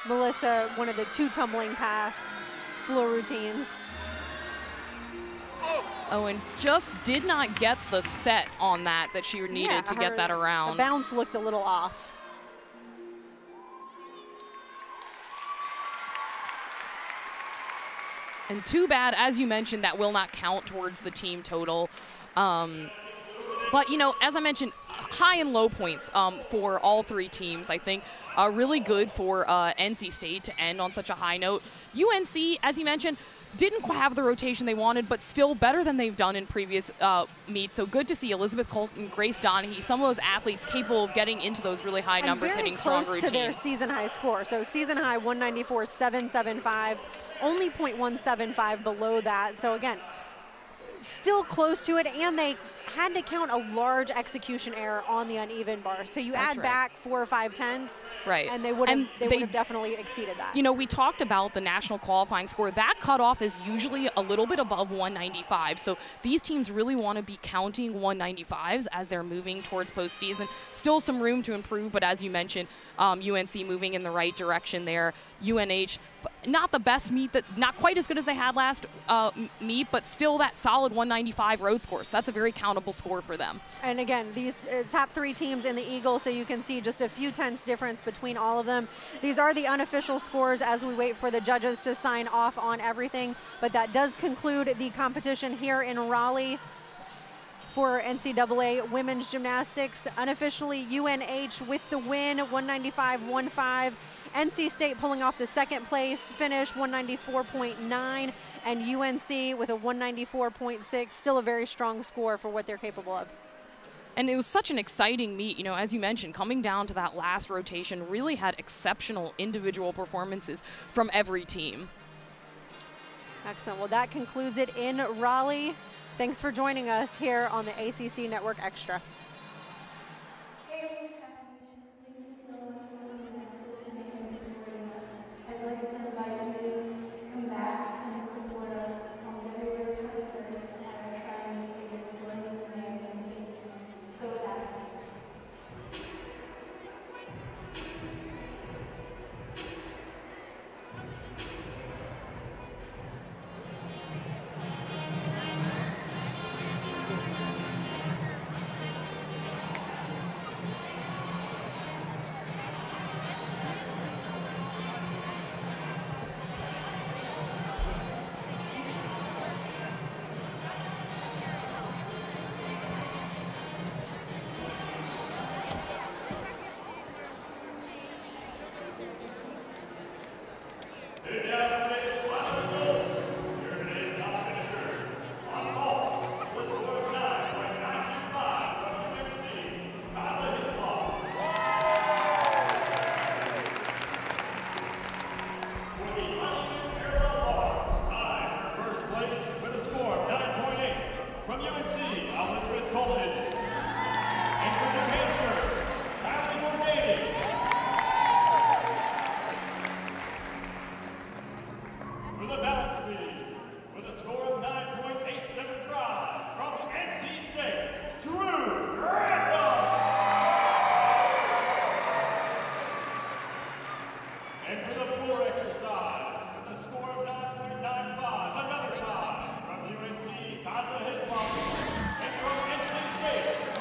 Melissa, one of the 2 tumbling pass floor routines. Oh, and just did not get the set on that she needed to get that around. The bounce looked a little off. And too bad, as you mentioned, that will not count towards the team total. But, you know, as I mentioned, high and low points for all 3 teams, I think. Really good for NC State to end on such a high note. UNC, as you mentioned, didn't quite have the rotation they wanted, but still better than they've done in previous meets. So good to see Elizabeth Colton, Grace Donahue, some of those athletes capable of getting into those really high numbers, hitting strong routines. To their season high score. So season high 194.775, only 0.175 below that. So again, still close to it, and they had to count a large execution error on the uneven bar. So you add back 4 or 5 tenths, and they would have definitely exceeded that. You know, we talked about the national qualifying score. That cutoff is usually a little bit above 195. So these teams really want to be counting 195s as they're moving towards postseason. Still some room to improve, but as you mentioned, UNC moving in the right direction there. UNH, not the best meet, not quite as good as they had last meet, but still that solid 195 road score. So that's a very countable score for them. And again, these top 3 teams in the Eagle, so you can see just a few tenths difference between all of them. These are the unofficial scores as we wait for the judges to sign off on everything, but that does conclude the competition here in Raleigh for NCAA women's gymnastics. Unofficially, UNH with the win, 195.15. NC State pulling off the 2nd place finish, 194.9, and UNC with a 194.6, still a very strong score for what they're capable of. And it was such an exciting meet, you know, as you mentioned, coming down to that last rotation, really had exceptional individual performances from every team. Excellent. Well, that concludes it in Raleigh. Thanks for joining us here on the ACC Network Extra. size with a score of 9.95. Another tie from UNC Islam. And from NC State,